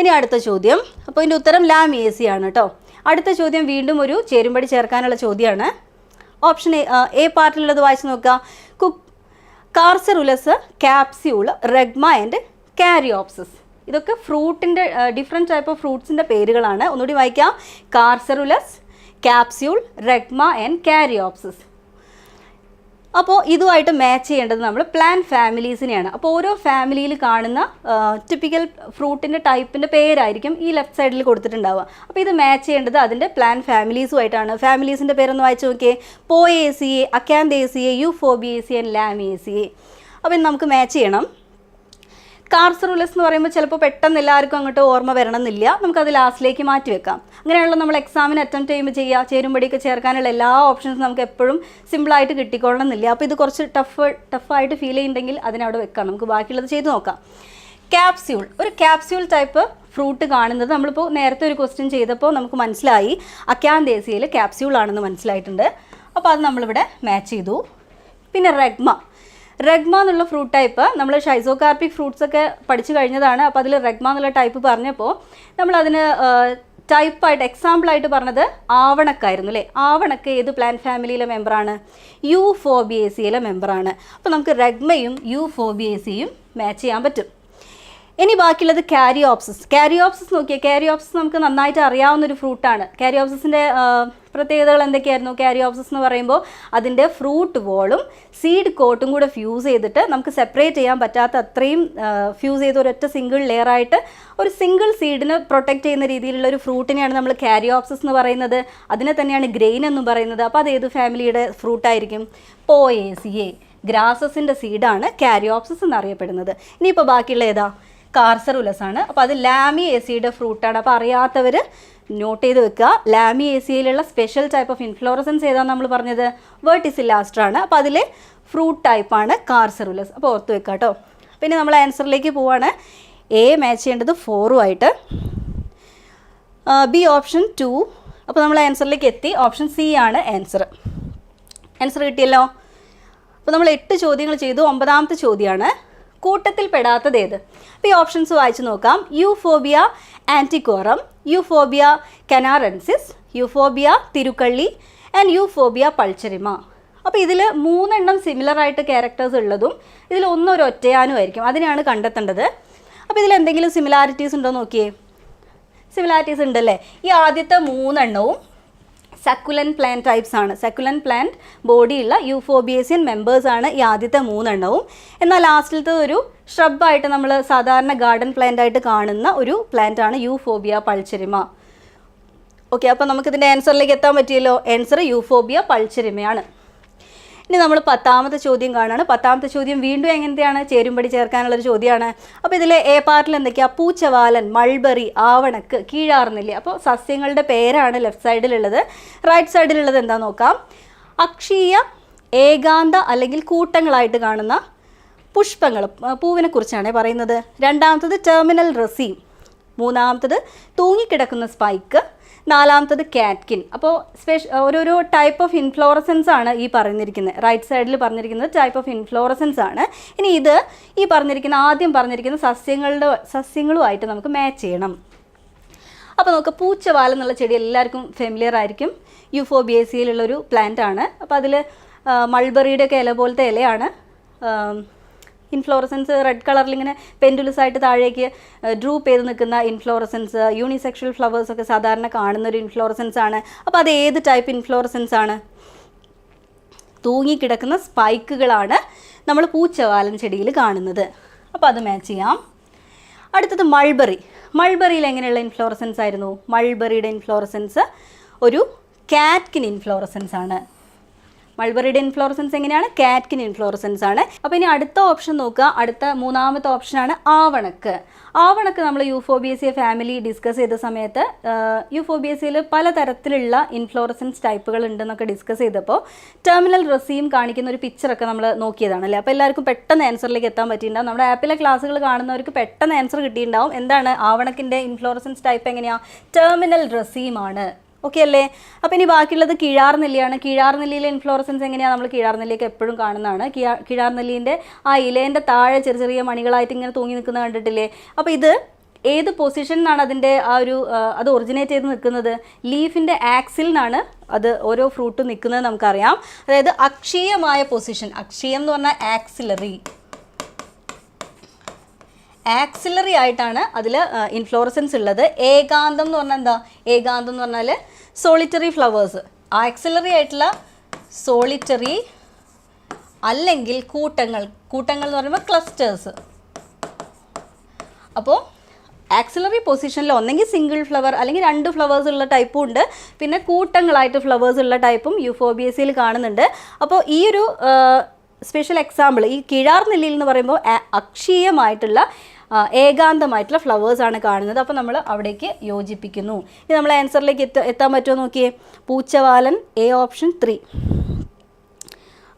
S1: ഇനി അടുത്ത ചോദ്യം, അപ്പോൾ ഇതിൻ്റെ ഉത്തരം ലാമിയേസിയാണ് കേട്ടോ. അടുത്ത ചോദ്യം വീണ്ടും ഒരു ചേരുംപടി ചേർക്കാനുള്ള ചോദ്യമാണ്. ഓപ്ഷൻ എ പാർട്ടിലുള്ളത് വായിച്ച് നോക്കുക. കാർസറുലസ്, ക്യാപ്സ്യൂൾ, റെഗ്മ ആൻഡ് കാരിയോപ്സിസ്. ഇതൊക്കെ ഫ്രൂട്ടിൻ്റെ ഡിഫറെൻറ്റ് ടൈപ്പ് ഓഫ് ഫ്രൂട്ട്സിൻ്റെ പേരുകളാണ്. ഒന്നുകൂടി വായിക്കാം. കാർസറുലസ്, ക്യാപ്സ്യൂൾ, റെഗ്മ ആൻഡ് കാരിയോപ്സിസ്. അപ്പോൾ ഇതുമായിട്ട് മാച്ച് ചെയ്യേണ്ടത് നമ്മൾ പ്ലാന്റ് ഫാമിലീസിനെയാണ്. അപ്പോൾ ഓരോ ഫാമിലിയിൽ കാണുന്ന ടിപ്പിക്കൽ ഫ്രൂട്ടിൻ്റെ ടൈപ്പിൻ്റെ പേരായിരിക്കും ഈ ലെഫ്റ്റ് സൈഡിൽ കൊടുത്തിട്ടുണ്ടാവുക. അപ്പോൾ ഇത് മാച്ച് ചെയ്യേണ്ടത് അതിൻ്റെ പ്ലാന്റ് ഫാമിലീസുമായിട്ടാണ്. ഫാമിലീസിൻ്റെ പേരൊന്ന് വായിച്ച് നോക്കിയേ. പോയേസിയെ, അക്കാന്തേസിയെ, യൂഫോബിയേസിയെ ആൻഡ് ലാമിയേസിയെ. അപ്പോൾ ഇത് നമുക്ക് മാച്ച് ചെയ്യണം. കാർസറുലസ് എന്ന് പറയുമ്പോൾ ചിലപ്പോൾ പെട്ടെന്ന് എല്ലാവർക്കും അങ്ങോട്ട് ഓർമ്മ വരണമെന്നില്ല. നമുക്കത് ലാസ്റ്റിലേക്ക് മാറ്റി വെക്കാം. അങ്ങനെയുള്ള നമ്മൾ എക്സാമിന് അറ്റംപ്റ്റ് ചെയ്യുമ്പോൾ ചെയ്യുക. ചേരുംപടിയൊക്കെ ചേർക്കാനുള്ള എല്ലാ ഓപ്ഷൻസും നമുക്ക് എപ്പോഴും സിമ്പിളായിട്ട് കിട്ടിക്കൊള്ളണമെന്നില്ല. അപ്പോൾ ഇത് കുറച്ച് ടഫായിട്ട് ഫീൽ ചെയ്യുന്നുണ്ടെങ്കിൽ അതിനവിടെ വെക്കാം. നമുക്ക് ബാക്കിയുള്ളത് ചെയ്ത് നോക്കാം. ക്യാപ്സ്യൂൾ, ഒരു ക്യാപ്സ്യൂൾ ടൈപ്പ് ഫ്രൂട്ട് കാണുന്നത് നമ്മളിപ്പോൾ നേരത്തെ ഒരു ക്വസ്റ്റ്യൻ ചെയ്തപ്പോൾ നമുക്ക് മനസ്സിലായി അക്കാന്തേസിയയിൽ ക്യാപ്സ്യൂൾ ആണെന്ന് മനസ്സിലായിട്ടുണ്ട്. അപ്പോൾ അത് നമ്മളിവിടെ മാച്ച് ചെയ്തു. പിന്നെ റെഗ്മ എന്നുള്ള ഫ്രൂട്ട് ടൈപ്പ് നമ്മൾ ഷൈസോകാർപ്പിക് ഫ്രൂട്ട്സ് ഒക്കെ പഠിച്ചു കഴിഞ്ഞതാണ്. അപ്പോൾ അതിൽ റെഗ്മ എന്നുള്ള ടൈപ്പ് പറഞ്ഞപ്പോൾ നമ്മളതിന് ടൈപ്പായിട്ട് എക്സാമ്പിളായിട്ട് പറഞ്ഞത് ആവണക്കായിരുന്നു അല്ലേ. ആവണക്ക് ഏത് പ്ലാന്റ് ഫാമിലിയിലെ മെമ്പറാണ്? യൂഫോബിയേസിയിലെ മെമ്പറാണ്. അപ്പോൾ നമുക്ക് റെഗ്മയും യൂഫോബിയേസിയും മാച്ച് ചെയ്യാൻ പറ്റും. ഇനി ബാക്കിയുള്ളത് കാരിയോപ്സിസ് നോക്കിയാൽ കാരിയോപ്സിസ് നമുക്ക് നന്നായിട്ട് അറിയാവുന്നൊരു ഫ്രൂട്ടാണ്. കാരിയോപ്സിസിൻ്റെ പ്രത്യേകതകൾ എന്തൊക്കെയായിരുന്നു? കാരിയോപ്സിസ് എന്ന് പറയുമ്പോൾ അതിൻ്റെ ഫ്രൂട്ട് വോളും സീഡ് കോട്ടും കൂടെ ഫ്യൂസ് ചെയ്തിട്ട് നമുക്ക് സെപ്പറേറ്റ് ചെയ്യാൻ പറ്റാത്ത അത്രയും ഫ്യൂസ് ചെയ്ത് ഒരൊറ്റ സിംഗിൾ ലെയറായിട്ട് ഒരു സിംഗിൾ സീഡിനെ പ്രൊട്ടക്റ്റ് ചെയ്യുന്ന രീതിയിലുള്ള ഒരു ഫ്രൂട്ടിനെയാണ് നമ്മൾ കാരിയോപ്സിസ് എന്ന് പറയുന്നത്. അതിനെ തന്നെയാണ് ഗ്രെയിൻ എന്നും പറയുന്നത്. അപ്പോൾ അത് ഏത് ഫാമിലിയുടെ ഫ്രൂട്ടായിരിക്കും? പോയേസിയെ, ഗ്രാസസിൻ്റെ സീഡാണ് കാരിയോപ്സിസ് എന്നറിയപ്പെടുന്നത്. ഇനിയിപ്പോൾ ബാക്കിയുള്ള ഏതാ? കാർസറുലസ് ആണ്. അപ്പോൾ അത് ലാമിയേസിയുടെ ഫ്രൂട്ടാണ്. അപ്പോൾ അറിയാത്തവർ നോട്ട് ചെയ്ത് വെക്കുക. ലാമിയേസിയയിലുള്ള സ്പെഷ്യൽ ടൈപ്പ് ഓഫ് ഇൻഫ്ലോറസൻസ് ഏതാണെന്ന് നമ്മൾ പറഞ്ഞത്? വെർട്ടിസിലാസ്റ്റർ ആണ്. അപ്പോൾ അതിലെ ഫ്രൂട്ട് ടൈപ്പാണ് കാർസറുലസ്. അപ്പോൾ ഓർത്ത് വെക്കുക കേട്ടോ. പിന്നെ നമ്മൾ ആൻസറിലേക്ക് പോവാണ്. എ മാച്ച് ചെയ്യേണ്ടത് 4 ബി ഓപ്ഷൻ 2. അപ്പോൾ നമ്മൾ ആൻസറിലേക്ക് എത്തി. ഓപ്ഷൻ സി ആണ് ആൻസർ കിട്ടിയല്ലോ. അപ്പോൾ നമ്മൾ 8 ചോദ്യങ്ങൾ ചെയ്തു. 9ാമത്തെ ചോദ്യമാണ് കൂട്ടത്തിൽ പെടാത്തത് ഏത്? അപ്പോൾ ഈ ഓപ്ഷൻസ് വായിച്ച് നോക്കാം. യൂഫോബിയ ആൻറ്റിക്കോറം, യൂഫോബിയ കനാറൻസിസ്, യൂഫോബിയ തിരുക്കള്ളി ആൻഡ് യൂഫോബിയ പൾച്ചറിമ. അപ്പോൾ ഇതിൽ 3 സിമിലറായിട്ട് ക്യാരക്ടേഴ്സ് ഉള്ളതും ഇതിൽ ഒരു ഒറ്റയാനും ആയിരിക്കും. അതിനെയാണ് കണ്ടെത്തേണ്ടത്. അപ്പോൾ ഇതിൽ എന്തെങ്കിലും സിമിലാരിറ്റീസ് ഉണ്ടോ നോക്കിയേ. സിമിലാരിറ്റീസ് ഉണ്ടല്ലേ. ഈ ആദ്യത്തെ 3 സക്കുലൻ പ്ലാന്റ് ടൈപ്സ് ആണ്. സക്കുലൻ പ്ലാന്റ് ബോഡിയുള്ള യൂഫോബിയേസിയൻ മെമ്പേഴ്സാണ് ഈ ആദ്യത്തെ 3 എന്നാൽ ലാസ്റ്റിലത്തെ ഒരു ഷ്രബായിട്ട് നമ്മൾ സാധാരണ ഗാർഡൻ പ്ലാന്റ് ആയിട്ട് കാണുന്ന ഒരു പ്ലാന്റ് ആണ് യൂഫോബിയ പൾച്ചറിമ. ഓക്കെ, അപ്പോൾ നമുക്കിതിൻ്റെ ആൻസറിലേക്ക് എത്താൻ പറ്റിയല്ലോ. ആൻസർ യൂഫോബിയ പൾച്ചറിമയാണ്. ഇനി നമ്മൾ 10ാമത്തെ ചോദ്യം കാണുകയാണ്. 10ാമത്തെ ചോദ്യം വീണ്ടും എങ്ങനത്തെയാണ്? ചേരുംപടി ചേർക്കാനുള്ളൊരു ചോദ്യമാണ്. അപ്പോൾ ഇതിൽ എ പാർട്ടിൽ എന്തൊക്കെയാണ്? പൂച്ചവാലൻ, മൾബറി, ആവണക്ക്, കീഴാർന്നില്ലേ. അപ്പോൾ സസ്യങ്ങളുടെ പേരാണ് ലെഫ്റ്റ് സൈഡിലുള്ളത്. റൈറ്റ് സൈഡിലുള്ളത് എന്താ നോക്കാം. അക്ഷീയ, ഏകാന്ത അല്ലെങ്കിൽ കൂട്ടങ്ങളായിട്ട് കാണുന്ന പുഷ്പങ്ങൾ, പൂവിനെ കുറിച്ചാണ് പറയുന്നത്. 2ാമത്തത് ടെർമിനൽ റസീം, 3ാമത്തത് തൂങ്ങിക്കിടക്കുന്ന സ്പൈക്ക്, 4ാമത്തത് കാറ്റ്കിൻ. അപ്പോൾ ഓരോരോ ടൈപ്പ് ഓഫ് ഇൻഫ്ലോറസൻസ് ആണ് ഈ പറഞ്ഞിരിക്കുന്നത്. റൈറ്റ് സൈഡിൽ പറഞ്ഞിരിക്കുന്നത് ടൈപ്പ് ഓഫ് ഇൻഫ്ലോറസൻസ് ആണ്. ഇനി ഇത് ഈ ആദ്യം പറഞ്ഞിരിക്കുന്ന സസ്യങ്ങളുമായിട്ട് നമുക്ക് മാച്ച് ചെയ്യണം. അപ്പോൾ നമുക്ക് പൂച്ചവാല എന്നുള്ള ചെടി എല്ലാവർക്കും ഫെമിലിയർ ആയിരിക്കും. യൂഫോബിയേസിയയിലുള്ളൊരു പ്ലാന്റ് ആണ്. അപ്പോൾ അതിൽ മൾബറിയുടെ ഒക്കെ ഇല പോലത്തെ ഇലയാണ്. ഇൻഫ്ലോറസൻസ് റെഡ് കളറിൽ ഇങ്ങനെ പെൻഡുലസായിട്ട് താഴേക്ക് ഡ്രൂപ്പ് ചെയ്ത് നിൽക്കുന്ന ഇൻഫ്ലോറസൻസ്, യൂണിസെക്ഷൽ ഫ്ലവേഴ്സൊക്കെ സാധാരണ കാണുന്നൊരു ഇൻഫ്ലോറസൻസ് ആണ്. അപ്പോൾ അത് ഏത് ടൈപ്പ് ഇൻഫ്ലോറസൻസ് ആണ്? തൂങ്ങിക്കിടക്കുന്ന സ്പൈക്കുകളാണ് നമ്മൾ പൂച്ചവാലൻ ചെടിയിൽ കാണുന്നത്. അപ്പോൾ അത് മാച്ച് ചെയ്യാം. അടുത്തത് മൾബറിയിൽ എങ്ങനെയുള്ള ഇൻഫ്ലോറസൻസ് ആയിരുന്നു? മൾബറിയുടെ ഇൻഫ്ലോറസൻസ് ഒരു കാറ്റ്കിൻ ഇൻഫ്ലോറസൻസ് ആണ്. മൾബറിയുടെ ഇൻഫ്ലോറസൻസ് എങ്ങനെയാണ്? കാറ്റ്കിൻ ഇൻഫ്ലോറസൻസ് ആണ്. അപ്പോൾ ഇനി അടുത്ത ഓപ്ഷൻ നോക്കുക. അടുത്ത മൂന്നാമത്തെ ഓപ്ഷനാണ് ആവണക്ക്. ആവണക്ക് നമ്മൾ യൂഫോബിയേസിയ ഫാമിലി ഡിസ്കസ് ചെയ്ത സമയത്ത് യൂഫോബിയേസിയയിൽ പലതരത്തിലുള്ള ഇൻഫ്ലോറസൻസ് ടൈപ്പുകൾ ഉണ്ടെന്നൊക്കെ ഡിസ്കസ് ചെയ്തപ്പോൾ ടെർമിനൽ റസീം കാണിക്കുന്ന ഒരു പിക്ചറൊക്കെ നമ്മൾ നോക്കിയതാണല്ലേ. അപ്പോൾ എല്ലാവർക്കും പെട്ടെന്ന് ആൻസറിലേക്ക് എത്താൻ പറ്റിയിട്ടുണ്ടാവും. നമ്മുടെ ആപ്പിലെ ക്ലാസ്സുകൾ കാണുന്നവർക്ക് പെട്ടെന്ന് ആൻസർ കിട്ടിയിട്ടുണ്ടാവും. എന്താണ് ആവണക്കിൻ്റെ ഇൻഫ്ലോറസൻസ് ടൈപ്പ് എങ്ങനെയാണ്? ടെർമിനൽ റസീം ആണ്. ഓക്കെ അല്ലേ? അപ്പോൾ ഇനി ബാക്കിയുള്ളത് കിഴാർനെല്ലിയാണ്. കിഴാർനെല്ലിയിലെ ഇൻഫ്ലോറസൻസ് എങ്ങനെയാണ്? നമ്മൾ കിഴാർനെല്ലിയൊക്കെ എപ്പോഴും കാണുന്നതാണ്. കിഴാർനെല്ലീൻ്റെ ആ ഇലേൻ്റെ താഴെ ചെറിയ ചെറിയ മണികളായിട്ട് ഇങ്ങനെ തൂങ്ങി നിൽക്കുന്നത് കണ്ടിട്ടില്ലേ? അപ്പോൾ ഇത് ഏത് പൊസിഷനിലാണ് അതിൻ്റെ ആ ഒരു അത് ഒറിജിനേറ്റ് ചെയ്ത് നിൽക്കുന്നത്? ലീഫിൻ്റെ ആക്സിൽ നിന്നാണ് അത് ഓരോ ഫ്രൂട്ടും നിൽക്കുന്നത് നമുക്കറിയാം. അതായത് അക്ഷീയമായ പൊസിഷൻ. അക്ഷീയം എന്ന് പറഞ്ഞാൽ ആക്സിലറി ആയിട്ടാണ് അതിൽ ഇൻഫ്ലോറസൻസ് ഉള്ളത്. ഏകാന്തം എന്ന് പറഞ്ഞാൽ എന്താ? ഏകാന്തം എന്ന് പറഞ്ഞാൽ സോളിറ്ററി ഫ്ലവേഴ്സ്. ആക്സിലറി ആയിട്ടുള്ള സോളിറ്ററി അല്ലെങ്കിൽ കൂട്ടങ്ങൾ എന്ന് പറയുമ്പോൾ ക്ലസ്റ്റേഴ്സ്. അപ്പോൾ ആക്സിലറി പൊസിഷനിൽ ഒന്നെങ്കിൽ സിംഗിൾ ഫ്ലവർ അല്ലെങ്കിൽ 2 ഫ്ലവേഴ്സ് ഉള്ള ടൈപ്പും ഉണ്ട്. പിന്നെ കൂട്ടങ്ങളായിട്ട് ഫ്ലവേഴ്സ് ഉള്ള ടൈപ്പും യൂഫോബിയേസിയയിൽ കാണുന്നുണ്ട്. അപ്പോൾ ഈ ഒരു സ്പെഷ്യൽ എക്സാമ്പിൾ ഈ കിഴാർനെല്ലിയിൽ എന്ന് പറയുമ്പോൾ അക്ഷീയമായിട്ടുള്ള ഏകാന്തമായിട്ടുള്ള ഫ്ലവേഴ്സാണ് കാണുന്നത്. അപ്പോൾ നമ്മൾ അവിടേക്ക് യോജിപ്പിക്കുന്നു. ഇനി നമ്മൾ ആൻസറിലേക്ക് എത്താൻ പറ്റുമോ നോക്കിയേ. പൂച്ചവാലൻ, എ ഓപ്ഷൻ 3.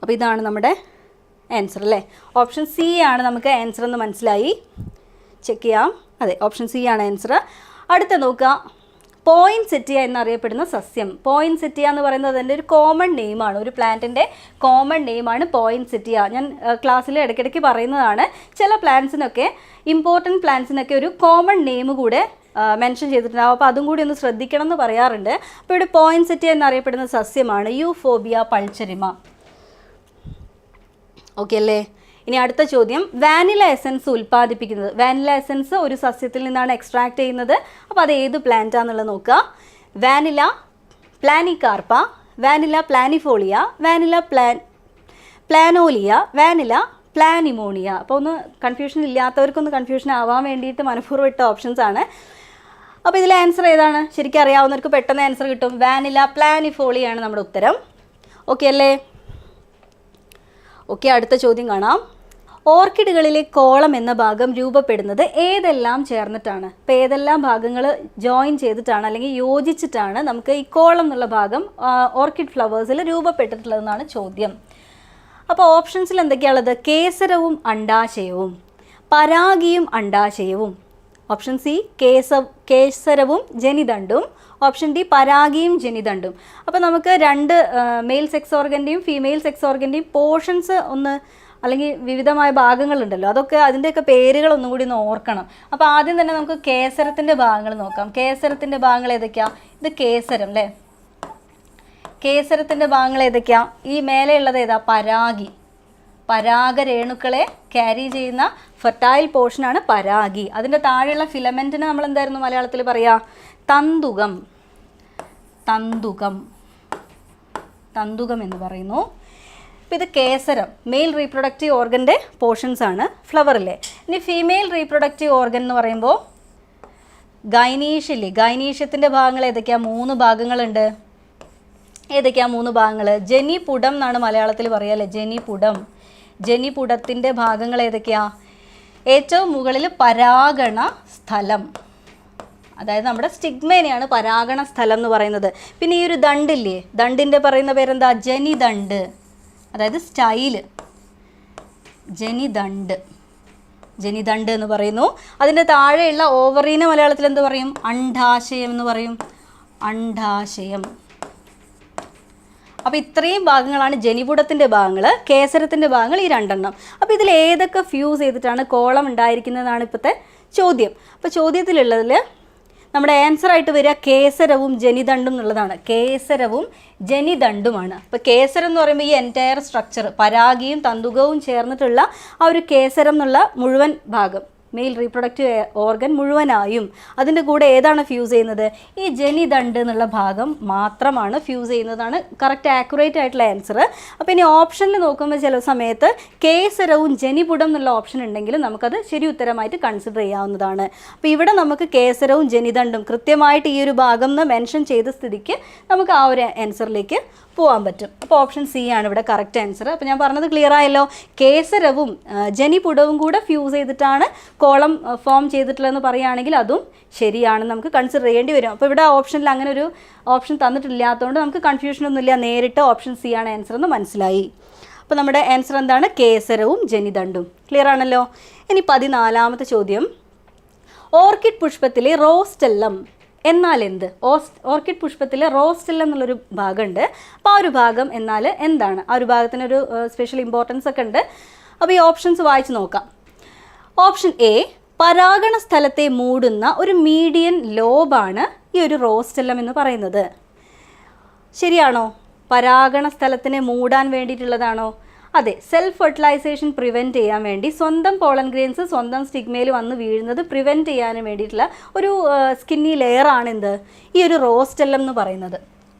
S1: അപ്പോൾ ഇതാണ് നമ്മുടെ ആൻസർ അല്ലേ. ഓപ്ഷൻ സി ആണ് നമുക്ക് ആൻസർ എന്ന് മനസ്സിലായി. ചെക്ക് ചെയ്യാം. അതെ, ഓപ്ഷൻ സി ആണ് ആൻസർ. അടുത്ത നോക്കുക. പോയിൻസെറ്റിയ എന്നറിയപ്പെടുന്ന സസ്യം. പോയിൻസെറ്റിയ എന്ന് പറയുന്നത് അതിൻ്റെ ഒരു കോമൺ നെയിമാണ്. ഒരു പ്ലാന്റിൻ്റെ കോമൺ നെയിമാണ് പോയിൻസെറ്റിയ. ഞാൻ ക്ലാസ്സിൽ ഇടയ്ക്കിടയ്ക്ക് പറയുന്നതാണ്. ചില പ്ലാന്റ്സിനൊക്കെ ഇമ്പോർട്ടൻറ്റ് പ്ലാന്റ്സിനൊക്കെ ഒരു കോമൺ നെയിം കൂടെ മെൻഷൻ ചെയ്തിട്ടുണ്ടാവും. അപ്പോൾ അതും കൂടി ഒന്ന് ശ്രദ്ധിക്കണം എന്ന് പറയാറുണ്ട്. അപ്പോൾ ഇവിടെ പോയിൻസെറ്റിയ എന്നറിയപ്പെടുന്ന സസ്യമാണ് യൂഫോബിയ പൾച്ചരിമ. ഓക്കെ അല്ലേ? ഇനി അടുത്ത ചോദ്യം. വാനില എസൻസ് ഉൽപ്പാദിപ്പിക്കുന്നത്. വാനില എസൻസ് ഒരു സസ്യത്തിൽ നിന്നാണ് എക്സ്ട്രാക്ട് ചെയ്യുന്നത്. അപ്പോൾ അത് ഏത് പ്ലാന്റാണെന്നുള്ളത് നോക്കുക. വാനില പ്ലാനികാർപ്പ, വാനില പ്ലാനിഫോളിയ, വാനില പ്ലാനോലിയ, വാനില പ്ലാനിമോണിയ. അപ്പോൾ ഒന്ന് കൺഫ്യൂഷൻ ഇല്ലാത്തവർക്കൊന്ന് കൺഫ്യൂഷൻ ആവാൻ വേണ്ടിയിട്ട് മനഃപൂർവ്വം ഇട്ട ഓപ്ഷൻസ് ആണ്. അപ്പോൾ ഇതിൽ ആൻസർ ഏതാണ്? ശരിക്കും അറിയാവുന്നവർക്ക് പെട്ടെന്ന് ആൻസർ കിട്ടും. വാനില പ്ലാനിഫോളിയാണ് നമ്മുടെ ഉത്തരം. ഓക്കെ അല്ലേ? ഓക്കെ, അടുത്ത ചോദ്യം കാണാം. ഓർക്കിഡുകളിലെ കോളം എന്ന ഭാഗം രൂപപ്പെടുന്നത് ഏതെല്ലാം ചേർന്നിട്ടാണ്? അപ്പോൾ ഏതെല്ലാം ഭാഗങ്ങൾ ജോയിൻ ചെയ്തിട്ടാണ് അല്ലെങ്കിൽ യോജിച്ചിട്ടാണ് നമുക്ക് ഈ കോളം എന്നുള്ള ഭാഗം ഓർക്കിഡ് ഫ്ലവേഴ്സിൽ രൂപപ്പെട്ടിട്ടുള്ളതെന്നാണ് ചോദ്യം. അപ്പോൾ ഓപ്ഷൻസിൽ എന്തൊക്കെയാണുള്ളത്? കേസരവും അണ്ടാശയവും, പരാഗിയും അണ്ടാശയവും. ഓപ്ഷൻ സി കേസരവും ജനിതണ്ടും, ഓപ്ഷൻ ഡി പരാഗിയും ജനിതണ്ടും. അപ്പോൾ നമുക്ക് 2 മെയിൽ സെക്സ് ഓർഗൻ്റെയും ഫീമെയിൽ സെക്സ് ഓർഗൻ്റെയും പോർഷൻസ് ഒന്ന് അല്ലെങ്കിൽ വിവിധമായ ഭാഗങ്ങളുണ്ടല്ലോ, അതൊക്കെ അതിൻ്റെയൊക്കെ പേരുകളൊന്നും കൂടി ഒന്ന് ഓർക്കണം. അപ്പോൾ ആദ്യം തന്നെ നമുക്ക് കേസരത്തിൻ്റെ ഭാഗങ്ങൾ നോക്കാം. കേസരത്തിൻ്റെ ഭാഗങ്ങൾ ഏതൊക്കെയാണ്? ഇത് കേസരം അല്ലേ. കേസരത്തിൻ്റെ ഭാഗങ്ങൾ ഏതൊക്കെയാണ്? ഈ മേലെയുള്ളത് ഏതാ? പരാഗി. പരാഗരേണുക്കളെ ക്യാരി ചെയ്യുന്ന ഫെർട്ടൈൽ പോർഷനാണ് പരാഗി. അതിൻ്റെ താഴെയുള്ള ഫിലമെൻറ്റിന് നമ്മൾ എന്തായിരുന്നു മലയാളത്തിൽ പറയുക? തന്തുകം. തന്തുകം എന്ന് പറയുന്നു. അപ്പോൾ ഇത് കേസരം, മെയിൽ റീപ്രൊഡക്റ്റീവ് ഓർഗൻ്റെ പോർഷൻസ് ആണ് ഫ്ലവറിലെ. ഇനി ഫീമെയിൽ റീപ്രൊഡക്റ്റീവ് ഓർഗൻ എന്ന് പറയുമ്പോൾ ഗൈനീഷ്യല്ലേ. ഗൈനീഷ്യത്തിൻ്റെ ഭാഗങ്ങൾ ഏതൊക്കെയാണ്? 3 ഭാഗങ്ങളുണ്ട്. ഏതൊക്കെയാണ് 3 ഭാഗങ്ങൾ? ജനിപുടം എന്നാണ് മലയാളത്തിൽ പറയുക അല്ലേ. ജനിപുടത്തിൻ്റെ ഭാഗങ്ങൾ ഏതൊക്കെയാണ്? ഏറ്റവും മുകളിൽ പരാഗണ സ്ഥലം, അതായത് നമ്മുടെ സ്റ്റിഗ്മേനെയാണ് പരാഗണ സ്ഥലം എന്ന് പറയുന്നത്. പിന്നെ ഈ ഒരു ദണ്ടില്ലേ, ദണ്ടിൻ്റെ പറയുന്ന പേരെന്താ? ജനിദണ്ട്, അതായത് സ്റ്റൈല്. ജനിദണ്ട് എന്ന് പറയുന്നു. അതിൻ്റെ താഴെയുള്ള ഓവറീനെ മലയാളത്തിൽ എന്ത് പറയും? അണ്ഡാശയം എന്ന് പറയും. അണ്ഡാശയം. അപ്പോൾ ഇത്രയും ഭാഗങ്ങളാണ് ജനിപുടത്തിൻ്റെ ഭാഗങ്ങൾ. കേസരത്തിൻ്റെ ഭാഗങ്ങൾ ഈ 2 എണ്ണം. അപ്പോൾ ഇതിൽ ഏതൊക്കെ ഫ്യൂസ് ചെയ്തിട്ടാണ് കോളം ഉണ്ടായിരിക്കുന്നതെന്നാണ് ഇപ്പോഴത്തെ ചോദ്യം. അപ്പോൾ ചോദ്യത്തിലുള്ളതിൽ നമ്മുടെ ആൻസറായിട്ട് വരിക കേസരവും ജനിദണ്ടും എന്നുള്ളതാണ്. കേസരവും ജനിദണ്ടുമാണ്. അപ്പോൾ കേസരം എന്ന് പറയുമ്പോൾ ഈ എൻറ്റയർ സ്ട്രക്ചർ, പരാഗിയും തന്തുകവും ചേർന്നിട്ടുള്ള ആ ഒരു കേസരം എന്നുള്ള മുഴുവൻ ഭാഗം, മെയിൽ റീപ്രൊഡക്റ്റീവ് ഓർഗൻ മുഴുവനായും. അതിൻ്റെ കൂടെ ഏതാണ് ഫ്യൂസ് ചെയ്യുന്നത്? ഈ ജനിതണ്ട് എന്നുള്ള ഭാഗം മാത്രമാണ് ഫ്യൂസ് ചെയ്യുന്നതാണ് കറക്റ്റ് ആക്യുറേറ്റ് ആയിട്ടുള്ള ആൻസർ. അപ്പോൾ ഇനി ഓപ്ഷനിൽ നോക്കുമ്പോൾ ചില സമയത്ത് കേസരവും ജനിപുടം എന്നുള്ള ഓപ്ഷൻ ഉണ്ടെങ്കിൽ നമുക്കത് ശരി ഉത്തരമായിട്ട് കൺസിഡർ ചെയ്യാവുന്നതാണ്. അപ്പോൾ ഇവിടെ നമുക്ക് കേസരവും ജനിതണ്ടും കൃത്യമായിട്ട് ഈ ഒരു ഭാഗം എന്ന് മെൻഷൻ ചെയ്ത സ്ഥിതിക്ക് നമുക്ക് ആ ഒരു ആൻസറിലേക്ക് പോകാൻ പറ്റും. അപ്പോൾ ഓപ്ഷൻ സി ആണ് ഇവിടെ കറക്റ്റ് ആൻസർ. അപ്പോൾ ഞാൻ പറഞ്ഞത് ക്ലിയർ ആയല്ലോ. കേസരവും ജനിപുടവും കൂടെ ഫ്യൂസ് ചെയ്തിട്ടാണ് കോളം ഫോം ചെയ്തിട്ടുള്ളതെന്ന് പറയുകയാണെങ്കിൽ അതും ശരിയാണ്, നമുക്ക് കൺസിഡർ ചെയ്യേണ്ടി വരും. അപ്പോൾ ഇവിടെ ഓപ്ഷനിൽ അങ്ങനെ ഒരു ഓപ്ഷൻ തന്നിട്ടില്ലാത്തതുകൊണ്ട് നമുക്ക് കൺഫ്യൂഷനൊന്നുമില്ല, നേരിട്ട് ഓപ്ഷൻ സി ആണ് ആൻസർ എന്ന് മനസ്സിലായി. അപ്പോൾ നമ്മുടെ ആൻസർ എന്താണ്? കേസരവും ജനിതണ്ടും. ക്ലിയർ ആണല്ലോ. ഇനി 14ാമത്തെ ചോദ്യം, ഓർക്കിഡ് പുഷ്പത്തിലെ റോസ്റ്റെല്ലം എന്നാൽ എന്ത്? ഓർക്കിഡ് പുഷ്പത്തിലെ റോസ്റ്റെല്ലം എന്നുള്ളൊരു ഭാഗമുണ്ട്. അപ്പോൾ ആ ഒരു ഭാഗം എന്നാൽ എന്താണ്? ആ ഒരു ഭാഗത്തിനൊരു സ്പെഷ്യൽ ഇമ്പോർട്ടൻസ് ഒക്കെ ഉണ്ട്. അപ്പോൾ ഈ ഓപ്ഷൻസ് വായിച്ച് നോക്കാം. ഓപ്ഷൻ എ, പരാഗണ സ്ഥലത്തെ മൂടുന്ന ഒരു മീഡിയൻ ലോബാണ് ഈ ഒരു റോസ്റ്റെല്ലം എന്ന് പറയുന്നത്. ശരിയാണോ? പരാഗണ സ്ഥലത്തിനെ മൂടാൻ വേണ്ടിയിട്ടുള്ളതാണോ? അതെ, സെൽഫ് ഫെർട്ടിലൈസേഷൻ പ്രിവെൻറ്റ് ചെയ്യാൻ വേണ്ടി സ്വന്തം പോളൻ ഗ്രെയിൻസ് സ്വന്തം സ്റ്റിഗ്മയിൽ വന്ന് വീഴുന്നത് പ്രിവെൻറ്റ് ചെയ്യാൻ വേണ്ടിയിട്ടുള്ള ഒരു സ്കിന്നി ലെയറാണ് എന്ത്? ഈ ഒരു റോസ്റ്റെല്ലം എന്ന് പറയുന്നത്.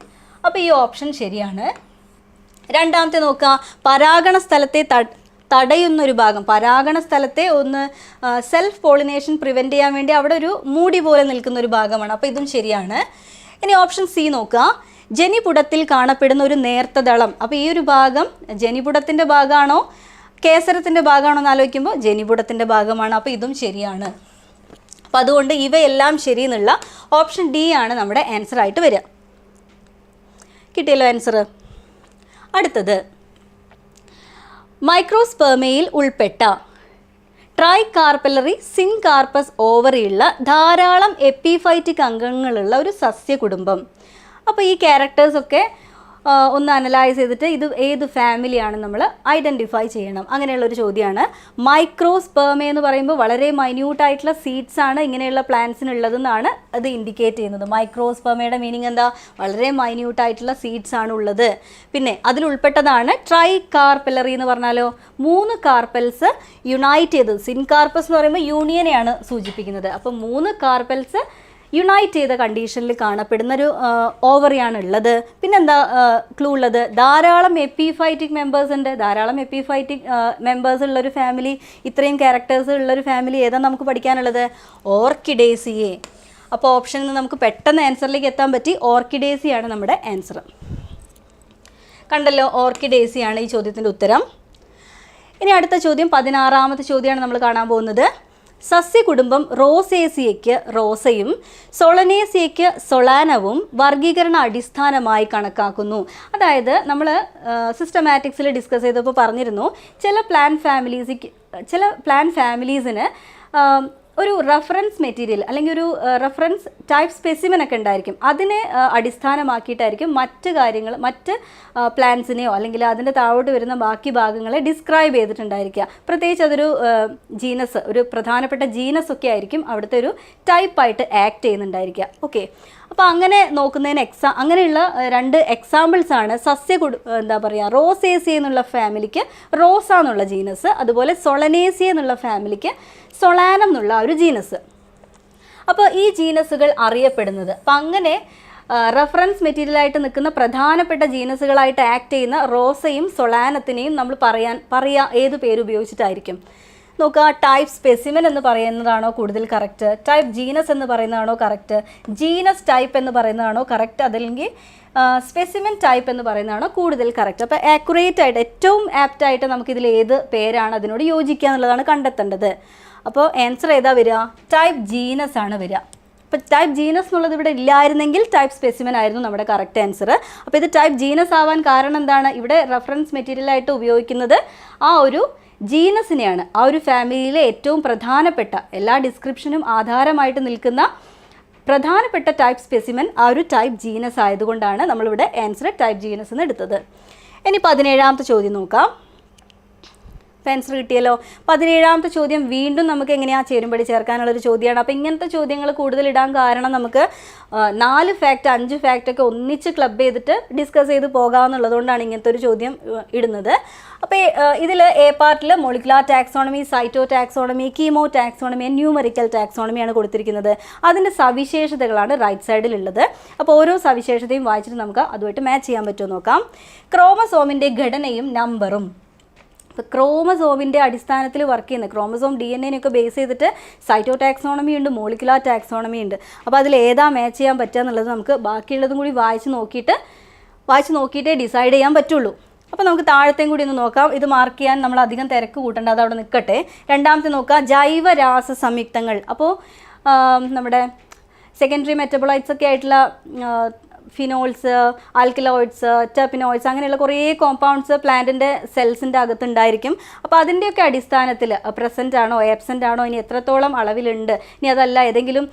S1: അപ്പോൾ ഈ ഓപ്ഷൻ ശരിയാണ്. രണ്ടാമത്തെ നോക്കുക, പരാഗണ സ്ഥലത്തെ തടയുന്നൊരു ഭാഗം, പരാഗണ സ്ഥലത്തെ ഒന്ന് സെൽഫ് പോളിനേഷൻ പ്രിവെൻറ്റ് ചെയ്യാൻ വേണ്ടി അവിടെ ഒരു മൂടി പോലെ നിൽക്കുന്ന ഒരു ഭാഗമാണ്. അപ്പോൾ ഇതും ശരിയാണ്. ഇനി ഓപ്ഷൻ സി നോക്കുക, ജനിപുടത്തിൽ കാണപ്പെടുന്ന ഒരു നേർത്ത ദളം. അപ്പോൾ ഈ ഒരു ഭാഗം ജനിപുടത്തിൻ്റെ ഭാഗമാണോ കേസരത്തിൻ്റെ ഭാഗമാണോ എന്ന് ആലോചിക്കുമ്പോൾ ജനിപുടത്തിൻ്റെ ഭാഗമാണ്. അപ്പോൾ ഇതും ശരിയാണ്. അപ്പോൾ അതുകൊണ്ട് ഇവയെല്ലാം ശരി എന്നുള്ള ഓപ്ഷൻ ഡി ആണ് നമ്മുടെ ആൻസർ ആയിട്ട് വരിക. കിട്ടിയല്ലോ ആൻസർ. അടുത്തത്, മൈക്രോസ്പെർമയിൽ ഉൾപ്പെട്ട ട്രൈകാർപ്പലറി സിൻകാർപ്പസ് ഓവറിയുള്ള ധാരാളം എപ്പിഫൈറ്റിക് അംഗങ്ങളുള്ള ഒരു സസ്യകുടുംബം. അപ്പോൾ ഈ ക്യാരക്ടേഴ്സൊക്കെ ഒന്ന് അനലൈസ് ചെയ്തിട്ട് ഇത് ഏത് ഫാമിലിയാണ് നമ്മൾ ഐഡൻറ്റിഫൈ ചെയ്യണം. അങ്ങനെയുള്ളൊരു ചോദ്യമാണ്. മൈക്രോസ്പെർമ എന്ന് പറയുമ്പോൾ വളരെ മൈന്യൂട്ടായിട്ടുള്ള സീഡ്സ് ആണ് ഇങ്ങനെയുള്ള പ്ലാന്റ്സിനുള്ളതെന്നാണ് അത് ഇൻഡിക്കേറ്റ് ചെയ്യുന്നത്. മൈക്രോസ്പെർമയുടെ മീനിങ് എന്താ? വളരെ മൈന്യൂട്ടായിട്ടുള്ള സീഡ്സ് ആണ് ഉള്ളത്. പിന്നെ അതിലുൾപ്പെട്ടതാണ് ട്രൈകാർപ്പലറി എന്ന് പറഞ്ഞാലോ 3 കാർപ്പൽസ് യുണൈറ്റ് ചെയ്തത്. സിൻകാർപ്പസ് എന്ന് പറയുമ്പോൾ യൂണിയനെയാണ് സൂചിപ്പിക്കുന്നത്. അപ്പോൾ 3 കാർപ്പൽസ് യുണൈറ്റ് ചെയ്ത കണ്ടീഷനിൽ കാണപ്പെടുന്നൊരു ഓവറിയാണ് ഉള്ളത്. പിന്നെന്താ ക്ലൂ ഉള്ളത്? ധാരാളം എപ്പിഫൈറ്റിക് മെമ്പേഴ്സ് ഉണ്ട്. ധാരാളം എപ്പിഫൈറ്റിക് മെമ്പേഴ്സ് ഉള്ളൊരു ഫാമിലി, ഇത്രയും ക്യാരക്ടേഴ്സ് ഉള്ളൊരു ഫാമിലി ഏതാണ് നമുക്ക് പഠിക്കാനുള്ളത്? ഓർക്കിഡേസിയെ. അപ്പോൾ ഓപ്ഷനിൽ നിന്ന് നമുക്ക് പെട്ടെന്ന് ആൻസറിലേക്ക് എത്താൻ പറ്റി. ഓർക്കിഡേസിയാണ് നമ്മുടെ ആൻസർ. കണ്ടല്ലോ, ഓർക്കിഡേസിയാണ് ഈ ചോദ്യത്തിൻ്റെ ഉത്തരം. ഇനി അടുത്ത ചോദ്യം 16ാമത്തെ ചോദ്യമാണ് നമ്മൾ കാണാൻ പോകുന്നത്. സസ്യകുടുംബം റോസേസിയയ്ക്ക് റോസയും സൊളനേസിയയ്ക്ക് സൊളാനവും വർഗീകരണ അടിസ്ഥാനമായി കണക്കാക്കുന്നു. അതായത് നമ്മൾ സിസ്റ്റമാറ്റിക്സിൽ ഡിസ്കസ് ചെയ്തപ്പോൾ പറഞ്ഞിരുന്നു, ചില പ്ലാന്റ് ഫാമിലീസിന് ഒരു റെഫറൻസ് മെറ്റീരിയൽ അല്ലെങ്കിൽ ഒരു റെഫറൻസ് ടൈപ്പ് സ്പെസിമെൻ ഒക്കെ ഉണ്ടായിരിക്കും. അതിനെ അടിസ്ഥാനമാക്കിയിട്ടായിരിക്കും മറ്റ് പ്ലാന്റ്സിനെയോ അല്ലെങ്കിൽ അതിൻ്റെ താഴോട്ട് വരുന്ന ബാക്കി ഭാഗങ്ങളെ ഡിസ്ക്രൈബ് ചെയ്തിട്ടുണ്ടായിരിക്കുക. പ്രത്യേകിച്ച് അതൊരു ജീനസ്, ഒരു പ്രധാനപ്പെട്ട ജീനസ് ഒക്കെ ആയിരിക്കും അവിടുത്തെ ഒരു ടൈപ്പായിട്ട് ആക്ട് ചെയ്യുന്നുണ്ടായിരിക്കുക. ഓക്കെ, അപ്പോൾ അങ്ങനെ നോക്കുന്നതിന് അങ്ങനെയുള്ള 2 എക്സാമ്പിൾസ് ആണ് റോസേസി എന്നുള്ള ഫാമിലിക്ക് റോസ എന്നുള്ള ജീനസ്, അതുപോലെ സൊളനേസി എന്നുള്ള ഫാമിലിക്ക് സൊളാനം എന്നുള്ള ഒരു ജീനസ്. അപ്പോൾ ഈ ജീനസുകൾ അറിയപ്പെടുന്നത്, അപ്പം അങ്ങനെ റെഫറൻസ് മെറ്റീരിയലായിട്ട് നിൽക്കുന്ന പ്രധാനപ്പെട്ട ജീനസുകളായിട്ട് ആക്ട് ചെയ്യുന്ന റോസയും സൊളാനത്തിനെയും നമ്മൾ പറയുക ഏത് പേര് ഉപയോഗിച്ചിട്ടായിരിക്കും? നോക്കുക, ടൈപ്പ് സ്പെസിമെൻ എന്ന് പറയുന്നതാണോ കൂടുതൽ കറക്റ്റ്? ടൈപ്പ് ജീനസ് എന്ന് പറയുന്നതാണോ കറക്റ്റ്? ജീനസ് ടൈപ്പ് എന്ന് പറയുന്നതാണോ കറക്റ്റ്? അതല്ലെങ്കിൽ സ്പെസിമെൻ ടൈപ്പ് എന്ന് പറയുന്നതാണോ കൂടുതൽ കറക്റ്റ്? അപ്പോൾ ആക്യുറേറ്റ് ആയിട്ട് ഏറ്റവും ആപ്റ്റായിട്ട് നമുക്കിതിൽ ഏത് പേരാണ് അതിനോട് യോജിക്കുക എന്നുള്ളതാണ് കണ്ടെത്തേണ്ടത്. അപ്പോൾ ആൻസർ ഏതാ വരിക? ടൈപ്പ് ജീനസ് ആണ് വരിക. അപ്പോൾ ടൈപ്പ് ജീനസ് എന്നുള്ളത് ഇവിടെ ഇല്ലായിരുന്നെങ്കിൽ ടൈപ്പ് സ്പെസിമെൻ ആയിരുന്നു നമ്മുടെ കറക്റ്റ് ആൻസർ. അപ്പോൾ ഇത് ടൈപ്പ് ജീനസ് ആവാൻ കാരണം എന്താണ്? ഇവിടെ റെഫറൻസ് മെറ്റീരിയലായിട്ട് ഉപയോഗിക്കുന്നത് ആ ഒരു ജീനസിനെയാണ്. ആ ഒരു ഫാമിലിയിലെ ഏറ്റവും പ്രധാനപ്പെട്ട, എല്ലാ ഡിസ്ക്രിപ്ഷനും ആധാരമായിട്ട് നിൽക്കുന്ന പ്രധാനപ്പെട്ട ടൈപ്പ് സ്പെസിമെൻ ആ ഒരു ടൈപ്പ് ജീനസ് ആയതുകൊണ്ടാണ് നമ്മളിവിടെ ആൻസർ ടൈപ്പ് ജീനസ് എന്ന് എടുത്തത്. ഇനി 17ാമത്തെ ചോദ്യം നോക്കാം. ആൻസർ കിട്ടിയല്ലോ. 17ാമത്തെ ചോദ്യം വീണ്ടും നമുക്ക് എങ്ങനെയാണ് ചേരുംപടി ചേർക്കാനുള്ളൊരു ചോദ്യമാണ്. അപ്പോൾ ഇങ്ങനത്തെ ചോദ്യങ്ങൾ കൂടുതൽ ഇടാൻ കാരണം നമുക്ക് 4 ഫാക്റ്റ് 5 ഫാക്റ്റൊക്കെ ഒന്നിച്ച് ക്ലബ് ചെയ്തിട്ട് ഡിസ്കസ് ചെയ്ത് പോകാമെന്നുള്ളതുകൊണ്ടാണ് ഇങ്ങനത്തെ ഒരു ചോദ്യം ഇടുന്നത്. അപ്പോൾ ഇതിൽ എ പാർട്ടിൽ molecular taxonomy, cyto taxonomy, chemo taxonomy, numerical ടാക്സോണമിയാണ് കൊടുത്തിരിക്കുന്നത്. അതിൻ്റെ സവിശേഷതകളാണ് റൈറ്റ് സൈഡിലുള്ളത്. അപ്പോൾ ഓരോ സവിശേഷതയും വായിച്ചിട്ട് നമുക്ക് അതുമായിട്ട് മാച്ച് ചെയ്യാൻ പറ്റുമോ നോക്കാം. ക്രോമസോമിൻ്റെ ഘടനയും നമ്പറും. ഇപ്പോൾ ക്രോമസോമിൻ്റെ അടിസ്ഥാനത്തിൽ വർക്ക് ചെയ്യുന്ന ക്രോമസോം DNA ബേസ് ചെയ്തിട്ട് സൈറ്റോ ടാക്സോണമി ഉണ്ട്, മോളിക്കുലാർ ടാക്സോണമി ഉണ്ട്. അപ്പോൾ അതിൽ ഏതാ മാച്ച് ചെയ്യാൻ പറ്റുക എന്നുള്ളത് നമുക്ക് ബാക്കിയുള്ളതും കൂടി വായിച്ച് നോക്കിയിട്ടേ ഡിസൈഡ് ചെയ്യാൻ പറ്റുള്ളൂ. അപ്പോൾ നമുക്ക് താഴത്തെയും കൂടി ഒന്ന് നോക്കാം. ഇത് മാർക്ക് ചെയ്യാൻ നമ്മൾ അധികം തിരക്ക് കൂട്ടേണ്ട, അത് അവിടെ നിൽക്കട്ടെ. രണ്ടാമത്തെ നോക്കാം, ജൈവരാസ സംയുക്തങ്ങൾ. അപ്പോൾ നമ്മുടെ സെക്കൻഡറി മെറ്റബോളൈറ്റ്സ് ഒക്കെ ആയിട്ടുള്ള ഫിനോൾസ്, ആൽക്കലോയിഡ്സ്, ടെർപിനോയിഡ്സ് അങ്ങനെയുള്ള കുറേ കോമ്പൗണ്ട്സ് പ്ലാന്റിൻ്റെ സെൽസിൻ്റെ അകത്തുണ്ടായിരിക്കും. അപ്പോൾ അതിൻ്റെയൊക്കെ അടിസ്ഥാനത്തിൽ പ്രസൻ്റ് ആണോ ആബ്സെൻ്റ് ആണോ, ഇനി എത്രത്തോളം അളവിലുണ്ട്, ഇനി അതല്ല ഏതെങ്കിലും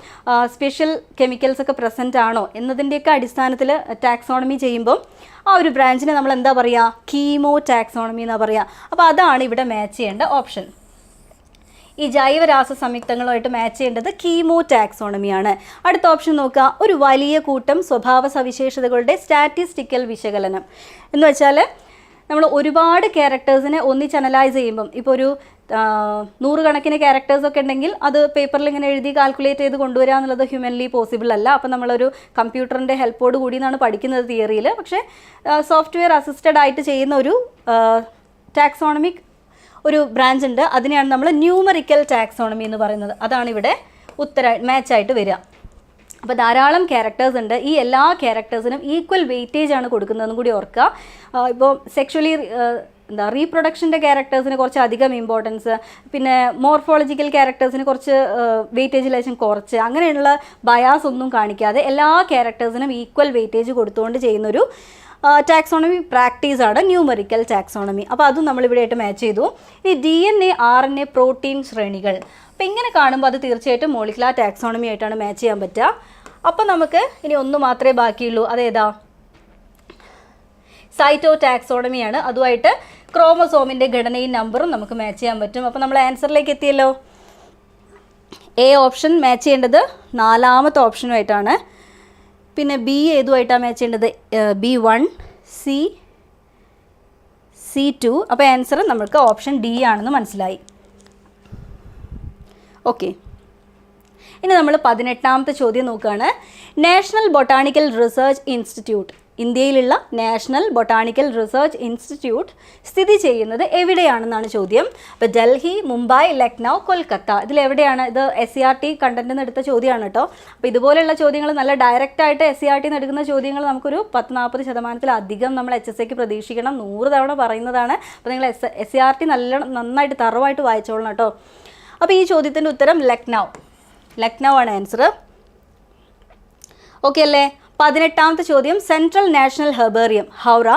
S1: സ്പെഷ്യൽ കെമിക്കൽസ് ഒക്കെ പ്രസൻ്റ് ആണോ എന്നതിൻ്റെയൊക്കെ അടിസ്ഥാനത്തിൽ ടാക്സോണമി ചെയ്യുമ്പോൾ ആ ഒരു ബ്രാഞ്ചിനെ നമ്മൾ എന്താ പറയുക, കീമോ ടാക്സോണമി എന്നാണ് പറയുക. അപ്പോൾ അതാണ് ഇവിടെ മാച്ച് ചെയ്യേണ്ട ഓപ്ഷൻ. ഈ ജൈവരാസ സംയുക്തങ്ങളുമായിട്ട് മാച്ച് ചെയ്യേണ്ടത് കീമോ ടാക്സോണമിയാണ്. അടുത്ത ഓപ്ഷൻ നോക്കുക, ഒരു വലിയ കൂട്ടം സ്വഭാവ സവിശേഷതകളുടെ സ്റ്റാറ്റിസ്റ്റിക്കൽ വിശകലനം. എന്ന് വെച്ചാൽ നമ്മൾ ഒരുപാട് ക്യാരക്ടേഴ്സിനെ ഒന്നിച്ച് അനലൈസ് ചെയ്യുമ്പം, ഇപ്പോൾ ഒരു 100 കണക്കിന് ക്യാരക്ടേഴ്സൊക്കെ ഉണ്ടെങ്കിൽ അത് പേപ്പറിൽ ഇങ്ങനെ എഴുതി കാൽക്കുലേറ്റ് ചെയ്ത് കൊണ്ടുവരിക എന്നുള്ളത് ഹ്യൂമൻലി പോസിബിൾ അല്ല. അപ്പോൾ നമ്മളൊരു കമ്പ്യൂട്ടറിൻ്റെ ഹെൽപ്പോട് കൂടി എന്നാണ് പഠിക്കുന്നത് തിയറിയിൽ. പക്ഷേ സോഫ്റ്റ്വെയർ അസിസ്റ്റഡ് ആയിട്ട് ചെയ്യുന്ന ഒരു ടാക്സോണമിക് ഒരു ബ്രാഞ്ച് ഉണ്ട്, അതിനെയാണ് നമ്മൾ ന്യൂമറിക്കൽ ടാക്സോണമി എന്ന് പറയുന്നത്. അതാണ് ഇവിടെ മാച്ചായിട്ട് വരിക. അപ്പോൾ ധാരാളം ക്യാരക്ടേഴ്സ് ഉണ്ട്. ഈ എല്ലാ ക്യാരക്ടേഴ്സിനും ഈക്വൽ വെയിറ്റേജ് ആണ് കൊടുക്കുന്നതെന്നും കൂടി ഓർക്കുക. ഇപ്പോൾ സെക്ഷുവലി റീപ്രൊഡക്ഷൻ്റെ ക്യാരക്ടേഴ്സിന് കുറച്ച് അധികം ഇമ്പോർട്ടൻസ്, പിന്നെ മോർഫോളജിക്കൽ ക്യാരക്ടേഴ്സിന് കുറച്ച് വെയിറ്റേജ് ലേശം കുറച്ച്, അങ്ങനെയുള്ള ബയാസ് ഒന്നും കാണിക്കാതെ എല്ലാ ക്യാരക്ടേഴ്സിനും ഈക്വൽ വെയിറ്റേജ് കൊടുത്തുകൊണ്ട് ചെയ്യുന്നൊരു ടാക്സോണമി പ്രാക്ടീസാണ് ന്യൂമറിക്കൽ ടാക്സോണമി. അപ്പോൾ അതും നമ്മളിവിടെയായിട്ട് മാച്ച് ചെയ്തു. ഇനി DNA, RNA, പ്രോട്ടീൻ ശ്രേണികൾ. അപ്പോൾ ഇങ്ങനെ കാണുമ്പോൾ അത് തീർച്ചയായിട്ടും മോളിക്കുലാർ ടാക്സോണമി ആയിട്ടാണ് മാച്ച് ചെയ്യാൻ പറ്റുക. അപ്പോൾ നമുക്ക് ഇനി ഒന്ന് മാത്രമേ ബാക്കിയുള്ളൂ, അതേതാ, സൈറ്റോ ടാക്സോണമിയാണ്. അതുമായിട്ട് ക്രോമസോമിൻ്റെ ഘടനയും നമ്പറും നമുക്ക് മാച്ച് ചെയ്യാൻ പറ്റും. അപ്പോൾ നമ്മൾ ആൻസറിലേക്ക് എത്തിയല്ലോ. എ ഓപ്ഷൻ മാച്ച് ചെയ്യേണ്ടത് 4ാമത്തെ ഓപ്ഷനുമായിട്ടാണ്. പിന്നെ ബി ഏതുമായിട്ടാണ് മാച്ച് ചെയ്യേണ്ടത്, B1, C2. അപ്പോൾ ആൻസർ നമുക്ക് ഓപ്ഷൻ ഡി ആണെന്ന് മനസ്സിലായി. ഓക്കെ, ഇനി നമ്മൾ 18ാമത്തെ ചോദ്യം നോക്കുകയാണ്. നാഷണൽ ബൊട്ടാണിക്കൽ റിസർച്ച് ഇൻസ്റ്റിറ്റ്യൂട്ട്, ഇന്ത്യയിലുള്ള നാഷണൽ ബൊട്ടാണിക്കൽ റിസർച്ച് ഇൻസ്റ്റിറ്റ്യൂട്ട് സ്ഥിതി ചെയ്യുന്നത് എവിടെയാണെന്നാണ് ചോദ്യം. അപ്പോൾ ഡൽഹി, മുംബൈ, ലക്നൗ, കൊൽക്കത്ത, ഇതിലെവിടെയാണ്? ഇത് SCRT കണ്ടന്റിൽ നിന്ന് എടുത്ത ചോദ്യമാണ് കേട്ടോ. അപ്പോൾ ഇതുപോലെയുള്ള ചോദ്യങ്ങൾ നല്ല ഡയറക്റ്റായിട്ട് SCRT നിന്ന് എടുക്കുന്ന ചോദ്യങ്ങൾ നമുക്കൊരു 40-40% നമ്മൾ HSAക്ക് പ്രതീക്ഷിക്കണം. 100 തവണ പറയുന്നതാണ്. അപ്പോൾ നിങ്ങൾ SCRT നന്നായിട്ട് തറവായിട്ട് വായിച്ചോളണം കേട്ടോ. അപ്പോൾ ഈ ചോദ്യത്തിൻ്റെ ഉത്തരം ലക്നൗ ആണ് ആൻസർ. ഓക്കെ അല്ലേ? 18ാമത്തെ ചോദ്യം, സെൻട്രൽ നാഷണൽ ഹെർബേറിയം ഹൗറ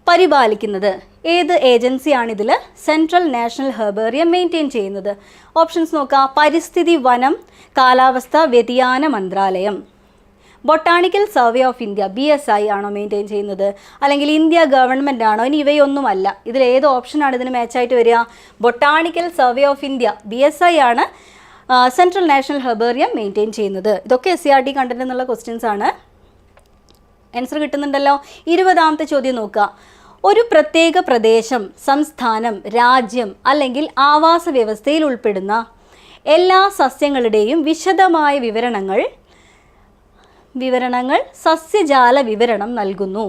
S1: പരിപാലിക്കുന്നത് ഏത് ഏജൻസിയാണിതിൽ സെൻട്രൽ നാഷണൽ ഹെർബേറിയം മെയിൻറ്റെയിൻ ചെയ്യുന്നത്? ഓപ്ഷൻസ് നോക്കാം. പരിസ്ഥിതി, വനം, കാലാവസ്ഥ വ്യതിയാന മന്ത്രാലയം, botanical survey of India BSI ആണോ മെയിൻറ്റെയിൻ ചെയ്യുന്നത്, അല്ലെങ്കിൽ ഇന്ത്യ ഗവൺമെൻറ് ആണോ? ഇനി ഇവയൊന്നുമല്ല. ഇതിൽ ഏത് ഓപ്ഷനാണ് ഇതിന് മാച്ചായിട്ട് വരിക? Botanical survey of India BSI ആണ് സെൻട്രൽ നാഷണൽ ഹെർബേറിയം മെയിൻറ്റെയിൻ ചെയ്യുന്നത്. ഇതൊക്കെ SCRT കണ്ടന്റ് എന്നുള്ള ക്വസ്റ്റ്യൻസ് ആണ്. ആൻസർ കിട്ടുന്നുണ്ടല്ലോ. 20ാമത്തെ ചോദ്യം നോക്കുക. ഒരു പ്രത്യേക പ്രദേശം, സംസ്ഥാനം, രാജ്യം അല്ലെങ്കിൽ ആവാസ വ്യവസ്ഥയിൽ ഉൾപ്പെടുന്ന എല്ലാ സസ്യങ്ങളുടെയും വിശദമായ വിവരണങ്ങൾ സസ്യജാല വിവരണം നൽകുന്നു.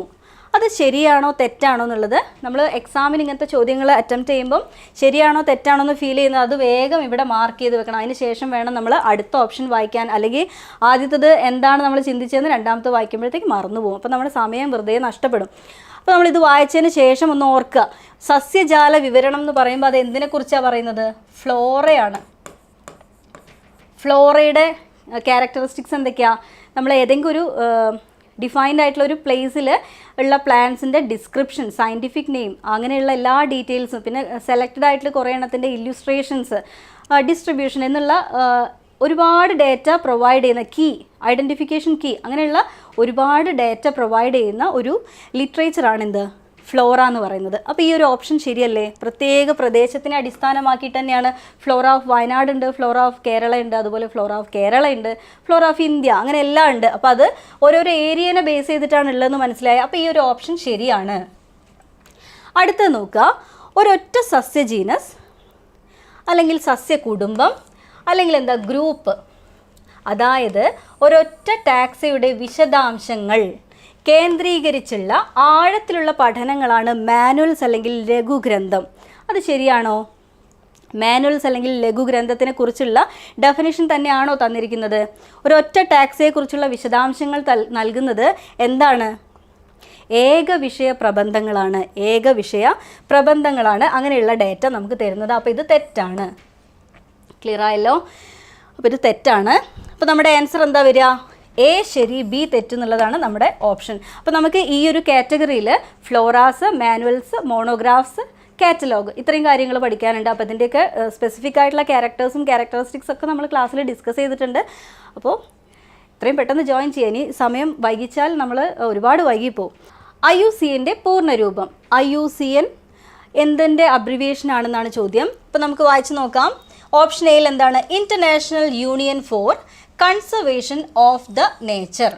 S1: അത് ശരിയാണോ തെറ്റാണോ എന്നുള്ളത് നമ്മൾ എക്സാമിന് ഇങ്ങനത്തെ ചോദ്യങ്ങൾ അറ്റംപ്റ്റ് ചെയ്യുമ്പം ശരിയാണോ തെറ്റാണോ എന്ന് ഫീൽ ചെയ്യുന്നത് അത് വേഗം ഇവിടെ മാർക്ക് ചെയ്ത് വെക്കണം. അതിന് ശേഷം വേണം നമ്മൾ അടുത്ത ഓപ്ഷൻ വായിക്കാൻ. അല്ലെങ്കിൽ ആദ്യത്തേത് എന്താണ് നമ്മൾ ചിന്തിച്ചതെന്ന് രണ്ടാമത്തെ വായിക്കുമ്പോഴത്തേക്ക് മറന്നു പോകും. അപ്പോൾ നമ്മുടെ സമയം വെറുതെ നഷ്ടപ്പെടും. അപ്പോൾ നമ്മളിത് വായിച്ചതിന് ശേഷം ഒന്ന് ഓർക്കുക, സസ്യജാല വിവരണം എന്ന് പറയുമ്പോൾ അത് എന്തിനെക്കുറിച്ചാണ് പറയുന്നത്? ഫ്ലോറയാണ്. ഫ്ലോറയുടെ ക്യാരക്ടറിസ്റ്റിക്സ് എന്തൊക്കെയാണ്? നമ്മൾ ഏതെങ്കിലും ഒരു ഡിഫൈൻഡ് ആയിട്ടുള്ള ഒരു പ്ലേസിൽ ഉള്ള പ്ലാന്റ്സിൻ്റെ ഡിസ്ക്രിപ്ഷൻ, സയൻറ്റിഫിക് നെയിം, അങ്ങനെയുള്ള എല്ലാ ഡീറ്റെയിൽസും, പിന്നെ സെലക്റ്റഡ് ആയിട്ടുള്ള കുറേ എണ്ണത്തിൻ്റെ ഇല്ലുസ്ട്രേഷൻസ്, ഡിസ്ട്രിബ്യൂഷൻ എന്നുള്ള ഒരുപാട് ഡേറ്റ പ്രൊവൈഡ് ചെയ്യുന്ന കീ, ഐഡൻറ്റിഫിക്കേഷൻ കീ, അങ്ങനെയുള്ള ഒരുപാട് ഡേറ്റ പ്രൊവൈഡ് ചെയ്യുന്ന ഒരു ലിറ്ററേച്ചറാണ് എന്ത്? ഫ്ലോറ എന്ന് പറയുന്നത്. അപ്പോൾ ഈ ഒരു ഓപ്ഷൻ ശരിയല്ലേ? പ്രത്യേക പ്രദേശത്തിനെ അടിസ്ഥാനമാക്കിയിട്ട് തന്നെയാണ് ഫ്ലോറ ഓഫ് വയനാട് ഉണ്ട്, ഫ്ലോറ ഓഫ് കേരള ഉണ്ട്, അതുപോലെ ഫ്ലോറ ഓഫ് കേരള ഉണ്ട്, ഫ്ലോറ ഓഫ് ഇന്ത്യ, അങ്ങനെ എല്ലാം ഉണ്ട്. അപ്പോൾ അത് ഓരോരോ ഏരിയനെ ബേസ് ചെയ്തിട്ടാണ് ഉള്ളതെന്ന് മനസ്സിലായി. അപ്പോൾ ഈ ഒരു ഓപ്ഷൻ ശരിയാണ്. അടുത്ത് നോക്കുക, ഒരൊറ്റ സസ്യ ജീനസ് അല്ലെങ്കിൽ സസ്യ കുടുംബം അല്ലെങ്കിൽ എന്താ ഗ്രൂപ്പ്, അതായത് ഒരൊറ്റ ടാക്സയുടെ വിശദാംശങ്ങൾ കേന്ദ്രീകരിച്ചുള്ള ആഴത്തിലുള്ള പഠനങ്ങളാണ് മാനുവൽസ് അല്ലെങ്കിൽ ലഘുഗ്രന്ഥം. അത് ശരിയാണോ? മാനുവൽസ് അല്ലെങ്കിൽ ലഘുഗ്രന്ഥത്തിനെ കുറിച്ചുള്ള ഡെഫിനിഷൻ തന്നെയാണോ തന്നിരിക്കുന്നത്? ഒരൊറ്റ ടാക്സയെക്കുറിച്ചുള്ള വിശദാംശങ്ങൾ നൽകുന്നത് എന്താണ്? ഏകവിഷയ പ്രബന്ധങ്ങളാണ് അങ്ങനെയുള്ള ഡേറ്റ നമുക്ക് തരുന്നത്. അപ്പോൾ ഇത് തെറ്റാണ്. ക്ലിയർ ആയല്ലോ? അപ്പോൾ ഇത് തെറ്റാണ്. അപ്പോൾ നമ്മുടെ ആൻസർ എന്താ വരിക? എ ശരി, ബി തെറ്റ് എന്നുള്ളതാണ് നമ്മുടെ ഓപ്ഷൻ. അപ്പോൾ നമുക്ക് ഈ ഒരു കാറ്റഗറിയിൽ ഫ്ലോറാസ്, മാനുവൽസ്, മോണോഗ്രാഫ്സ്, കാറ്റലോഗ് ഇത്രയും കാര്യങ്ങൾ പഠിക്കാനുണ്ട്. അപ്പോൾ ഇതിൻ്റെയൊക്കെ സ്പെസിഫിക് ആയിട്ടുള്ള ക്യാരക്ടറിസ്റ്റിക്സ് ഒക്കെ നമ്മൾ ക്ലാസ്സിൽ ഡിസ്കസ് ചെയ്തിട്ടുണ്ട്. അപ്പോൾ ഇത്രയും പെട്ടെന്ന് ജോയിൻ ചെയ്യാൻ. ഇനി സമയം വൈകിച്ചാൽ നമ്മൾ ഒരുപാട് വൈകിപ്പോവും. IUCNൻ്റെ പൂർണ്ണരൂപം. IUCN എന്തിൻ്റെ അബ്രിവിയേഷൻ ആണെന്നാണ് ചോദ്യം. അപ്പോൾ നമുക്ക് വായിച്ചു നോക്കാം. ഓപ്ഷൻ എയിൽ എന്താണ്? International union for conservation of the nature.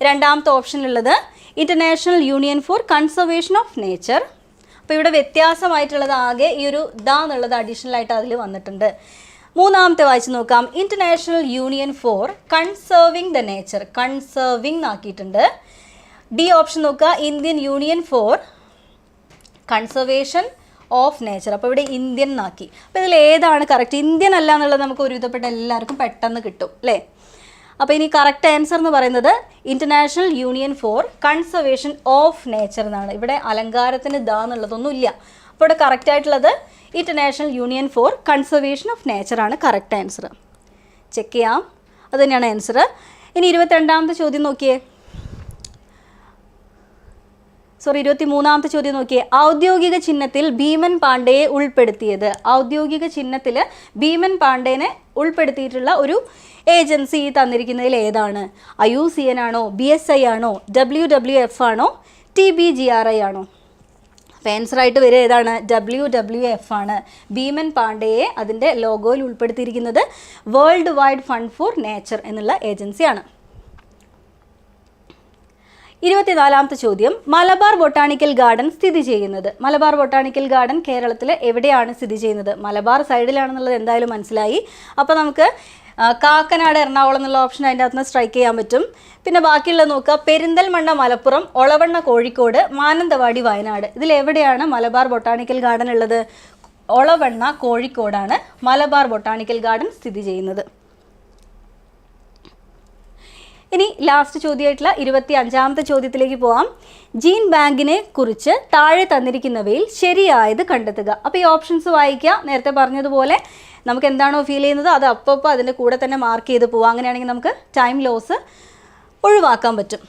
S1: രണ്ടാമത്തെ ഓപ്ഷനിലുള്ളത് international union for conservation of nature. അപ്പോൾ ഇവിടെ വ്യത്യാസമായിട്ടുള്ളത് ആകെ ഈ ഒരു ദ എന്നുള്ളത് അഡീഷണൽ ആയിട്ട് അതിൽ വന്നിട്ടുണ്ട്. മൂന്നാമത്തെ വായിച്ചു നോക്കാം. International union for conserving the nature. Conserving ആക്കിയിട്ടുണ്ട്. ഡി ഓപ്ഷൻ നോക്കുക. Indian union for conservation of nature. അപ്പോൾ ഇവിടെ ഇന്ത്യൻ എന്നാക്കി. അപ്പോൾ ഇതിൽ ഏതാണ് കറക്റ്റ്? ഇന്ത്യൻ അല്ല എന്നുള്ളത് നമുക്ക് ഒരുവിധപ്പെട്ട എല്ലാവർക്കും പെട്ടെന്ന് കിട്ടും അല്ലേ? അപ്പോൾ ഇനി കറക്റ്റ് ആൻസർ എന്ന് പറയുന്നത് international union for conservation of nature എന്നാണ്. ഇവിടെ അലങ്കാരത്തിന് ദ എന്നുള്ളതൊന്നും ഇല്ല. അപ്പോൾ ഇവിടെ കറക്റ്റ് ആയിട്ടുള്ളത് international union for conservation of nature ആണ് കറക്റ്റ് ആൻസർ. ചെക്ക് ചെയ്യാം. അത് തന്നെയാണ് ആൻസർ. ഇനി 22ാമത്തെ ചോദ്യം നോക്കിയേ. 23ാമത്തെ ചോദ്യം നോക്കിയേ. ഔദ്യോഗിക ചിഹ്നത്തിൽ ഭീമൻ പാണ്ഡെയെ ഉൾപ്പെടുത്തിയത്. ഔദ്യോഗിക ചിഹ്നത്തിൽ ഭീമൻ പാണ്ഡേനെ ഉൾപ്പെടുത്തിയിട്ടുള്ള ഒരു ഏജൻസി തന്നിരിക്കുന്നതിൽ ഏതാണ്? IUCN ആണോ, BSI ആണോ, WWF ആണോ, TBGRI ആണോ? അപ്പോൾ ആൻസറായിട്ട് വരിക ഏതാണ്? WWF ആണ്. ഭീമൻ പാണ്ഡെയെ അതിൻ്റെ ലോഗോയിൽ ഉൾപ്പെടുത്തിയിരിക്കുന്നത് world wide fund for nature എന്നുള്ള ഏജൻസിയാണ്. 24ാമത്തെ ചോദ്യം. മലബാർ ബൊട്ടാണിക്കൽ ഗാർഡൻ സ്ഥിതി ചെയ്യുന്നത്. മലബാർ ബൊട്ടാണിക്കൽ ഗാർഡൻ കേരളത്തിൽ എവിടെയാണ് സ്ഥിതി ചെയ്യുന്നത്? മലബാർ സൈഡിലാണെന്നുള്ളത് എന്തായാലും മനസ്സിലായി. അപ്പോൾ നമുക്ക് കാക്കനാട് എറണാകുളം എന്നുള്ള ഓപ്ഷൻ അതിൻ്റെ അകത്ത് നിന്ന് സ്ട്രൈക്ക് ചെയ്യാൻ പറ്റും. പിന്നെ ബാക്കിയുള്ളത് നോക്കുക. പെരിന്തൽമണ്ണ മലപ്പുറം, ഒളവണ്ണ കോഴിക്കോട്, മാനന്തവാടി വയനാട്. ഇതിലെവിടെയാണ് മലബാർ ബൊട്ടാണിക്കൽ ഗാർഡൻ ഉള്ളത്? ഒളവണ്ണ കോഴിക്കോടാണ് മലബാർ ബൊട്ടാണിക്കൽ ഗാർഡൻ സ്ഥിതി ചെയ്യുന്നത്. ഇനി ലാസ്റ്റ് ചോദ്യമായിട്ടുള്ള 25ാമത്തെ ചോദ്യത്തിലേക്ക് പോവാം. ജീൻ ബാങ്കിനെ കുറിച്ച് താഴെ തന്നിരിക്കുന്നവയിൽ ശരിയായത് കണ്ടെത്തുക. അപ്പോൾ ഈ ഓപ്ഷൻസ് വായിക്കുക. നേരത്തെ പറഞ്ഞതുപോലെ നമുക്ക് എന്താണോ ഫീൽ ചെയ്യുന്നത് അത് അപ്പോൾ അതിൻ്റെ കൂടെ തന്നെ മാർക്ക് ചെയ്ത് പോവാം. അങ്ങനെയാണെങ്കിൽ നമുക്ക് ടൈം ലോസ് ഒഴിവാക്കാൻ പറ്റും.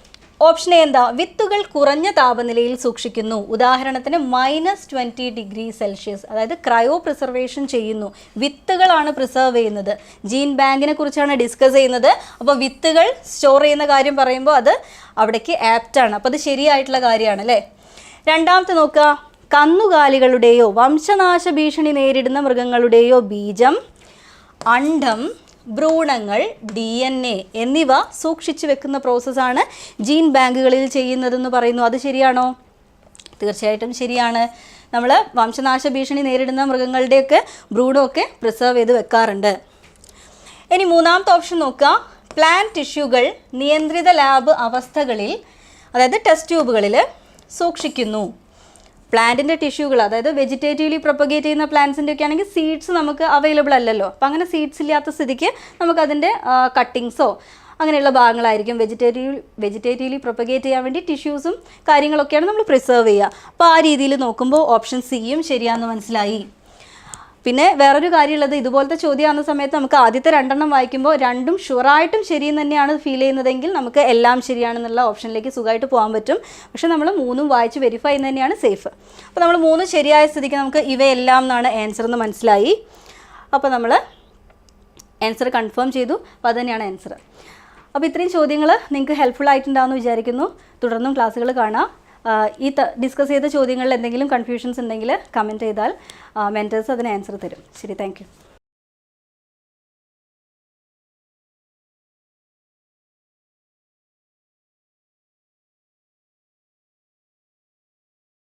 S1: ഓപ്ഷൻ എ എന്താ? വിത്തുകൾ കുറഞ്ഞ താപനിലയിൽ സൂക്ഷിക്കുന്നു. ഉദാഹരണത്തിന് -20°C, അതായത് ക്രയോ പ്രിസർവേഷൻ ചെയ്യുന്നു. വിത്തുകളാണ് പ്രിസർവ് ചെയ്യുന്നത്. ജീൻ ബാങ്കിനെ കുറിച്ചാണ് ഡിസ്കസ് ചെയ്യുന്നത്. അപ്പോൾ വിത്തുകൾ സ്റ്റോർ ചെയ്യുന്ന കാര്യം പറയുമ്പോൾ അത് അവിടേക്ക് ആപ്റ്റാണ്. അപ്പോൾ അത് ശരിയായിട്ടുള്ള കാര്യമാണ് അല്ലേ? രണ്ടാമത്തെ നോക്കുക. കന്നുകാലികളുടെയോ വംശനാശ ഭീഷണി നേരിടുന്ന മൃഗങ്ങളുടെയോ ബീജം, അണ്ഡം, ഭ്രൂണങ്ങൾ, DNA എന്നിവ സൂക്ഷിച്ചു വെക്കുന്ന പ്രോസസ്സാണ് ജീൻ ബാങ്കുകളിൽ ചെയ്യുന്നതെന്ന് പറയുന്നു. അത് ശരിയാണോ? തീർച്ചയായിട്ടും ശരിയാണ്. നമ്മൾ വംശനാശ ഭീഷണി നേരിടുന്ന മൃഗങ്ങളുടെയൊക്കെ ഭ്രൂണമൊക്കെ പ്രിസർവ് ചെയ്ത് വെക്കാറുണ്ട്. ഇനി മൂന്നാമത്തെ ഓപ്ഷൻ നോക്കുക. പ്ലാന്റ് ടിഷ്യൂകൾ നിയന്ത്രിത ലാബ് അവസ്ഥകളിൽ, അതായത് ടെസ്റ്റ് ട്യൂബുകളിൽ സൂക്ഷിക്കുന്നു. പ്ലാന്റിൻ്റെ ടിഷ്യൂകൾ, അതായത് വെജിറ്റേറ്റീവ്ലി പ്രൊപ്പഗേറ്റ് ചെയ്യുന്ന പ്ലാന്റ്സിൻ്റെ ഒക്കെ ആണെങ്കിൽ സീഡ്സ് നമുക്ക് അവൈലബിൾ അല്ലല്ലോ. അപ്പം അങ്ങനെ സീഡ്സ് ഇല്ലാത്ത സ്ഥിതിക്ക് നമുക്കതിൻ്റെ കട്ടിങ്സോ അങ്ങനെയുള്ള ഭാഗങ്ങളായിരിക്കും വെജിറ്റേറ്റീവ്ലി പ്രൊപ്പഗേറ്റ് ചെയ്യാൻ വേണ്ടി ടിഷ്യൂസും കാര്യങ്ങളൊക്കെയാണ് നമ്മൾ പ്രിസർവ് ചെയ്യുക. അപ്പോൾ ആ രീതിയിൽ നോക്കുമ്പോൾ ഓപ്ഷൻ സിയും ശരിയാണെന്ന് മനസ്സിലായി. പിന്നെ വേറൊരു കാര്യമുള്ളത്, ഇതുപോലത്തെ ചോദ്യമാകുന്ന സമയത്ത് നമുക്ക് ആദ്യത്തെ 2 വായിക്കുമ്പോൾ രണ്ടും ഷുവറായിട്ടും ശരിയെന്ന് തന്നെയാണ് ഫീൽ ചെയ്യുന്നതെങ്കിൽ നമുക്ക് എല്ലാം ശരിയാണെന്നുള്ള ഓപ്ഷനിലേക്ക് സുഖമായിട്ട് പോകാൻ പറ്റും. പക്ഷെ നമ്മൾ 3ഉം വായിച്ച് വെരിഫൈ ചെയ്യുന്നത് തന്നെയാണ് സേഫ്. അപ്പോൾ നമ്മൾ 3 ശരിയായ സ്ഥിതിക്ക് നമുക്ക് ഇവയെല്ലാം എന്നാണ് ആൻസർ എന്ന് മനസ്സിലായി. അപ്പോൾ നമ്മൾ ആൻസർ കൺഫേം ചെയ്തു. അപ്പോൾ അത് തന്നെയാണ് ആൻസർ. അപ്പോൾ ഇത്രയും ചോദ്യങ്ങൾ നിങ്ങൾക്ക് ഹെൽപ്ഫുൾ ആയിട്ടുണ്ടാകുമെന്ന് വിചാരിക്കുന്നു. തുടർന്നും ക്ലാസ്സുകൾ കാണാം. ഈ ഡിസ്കസ് ചെയ്ത ചോദ്യങ്ങളിൽ എന്തെങ്കിലും കൺഫ്യൂഷൻസ് ഉണ്ടെങ്കിൽ കമൻറ്റ് ചെയ്താൽ മെൻറ്റേഴ്സ് അതിന് ആൻസർ തരും. ശരി, താങ്ക് യു.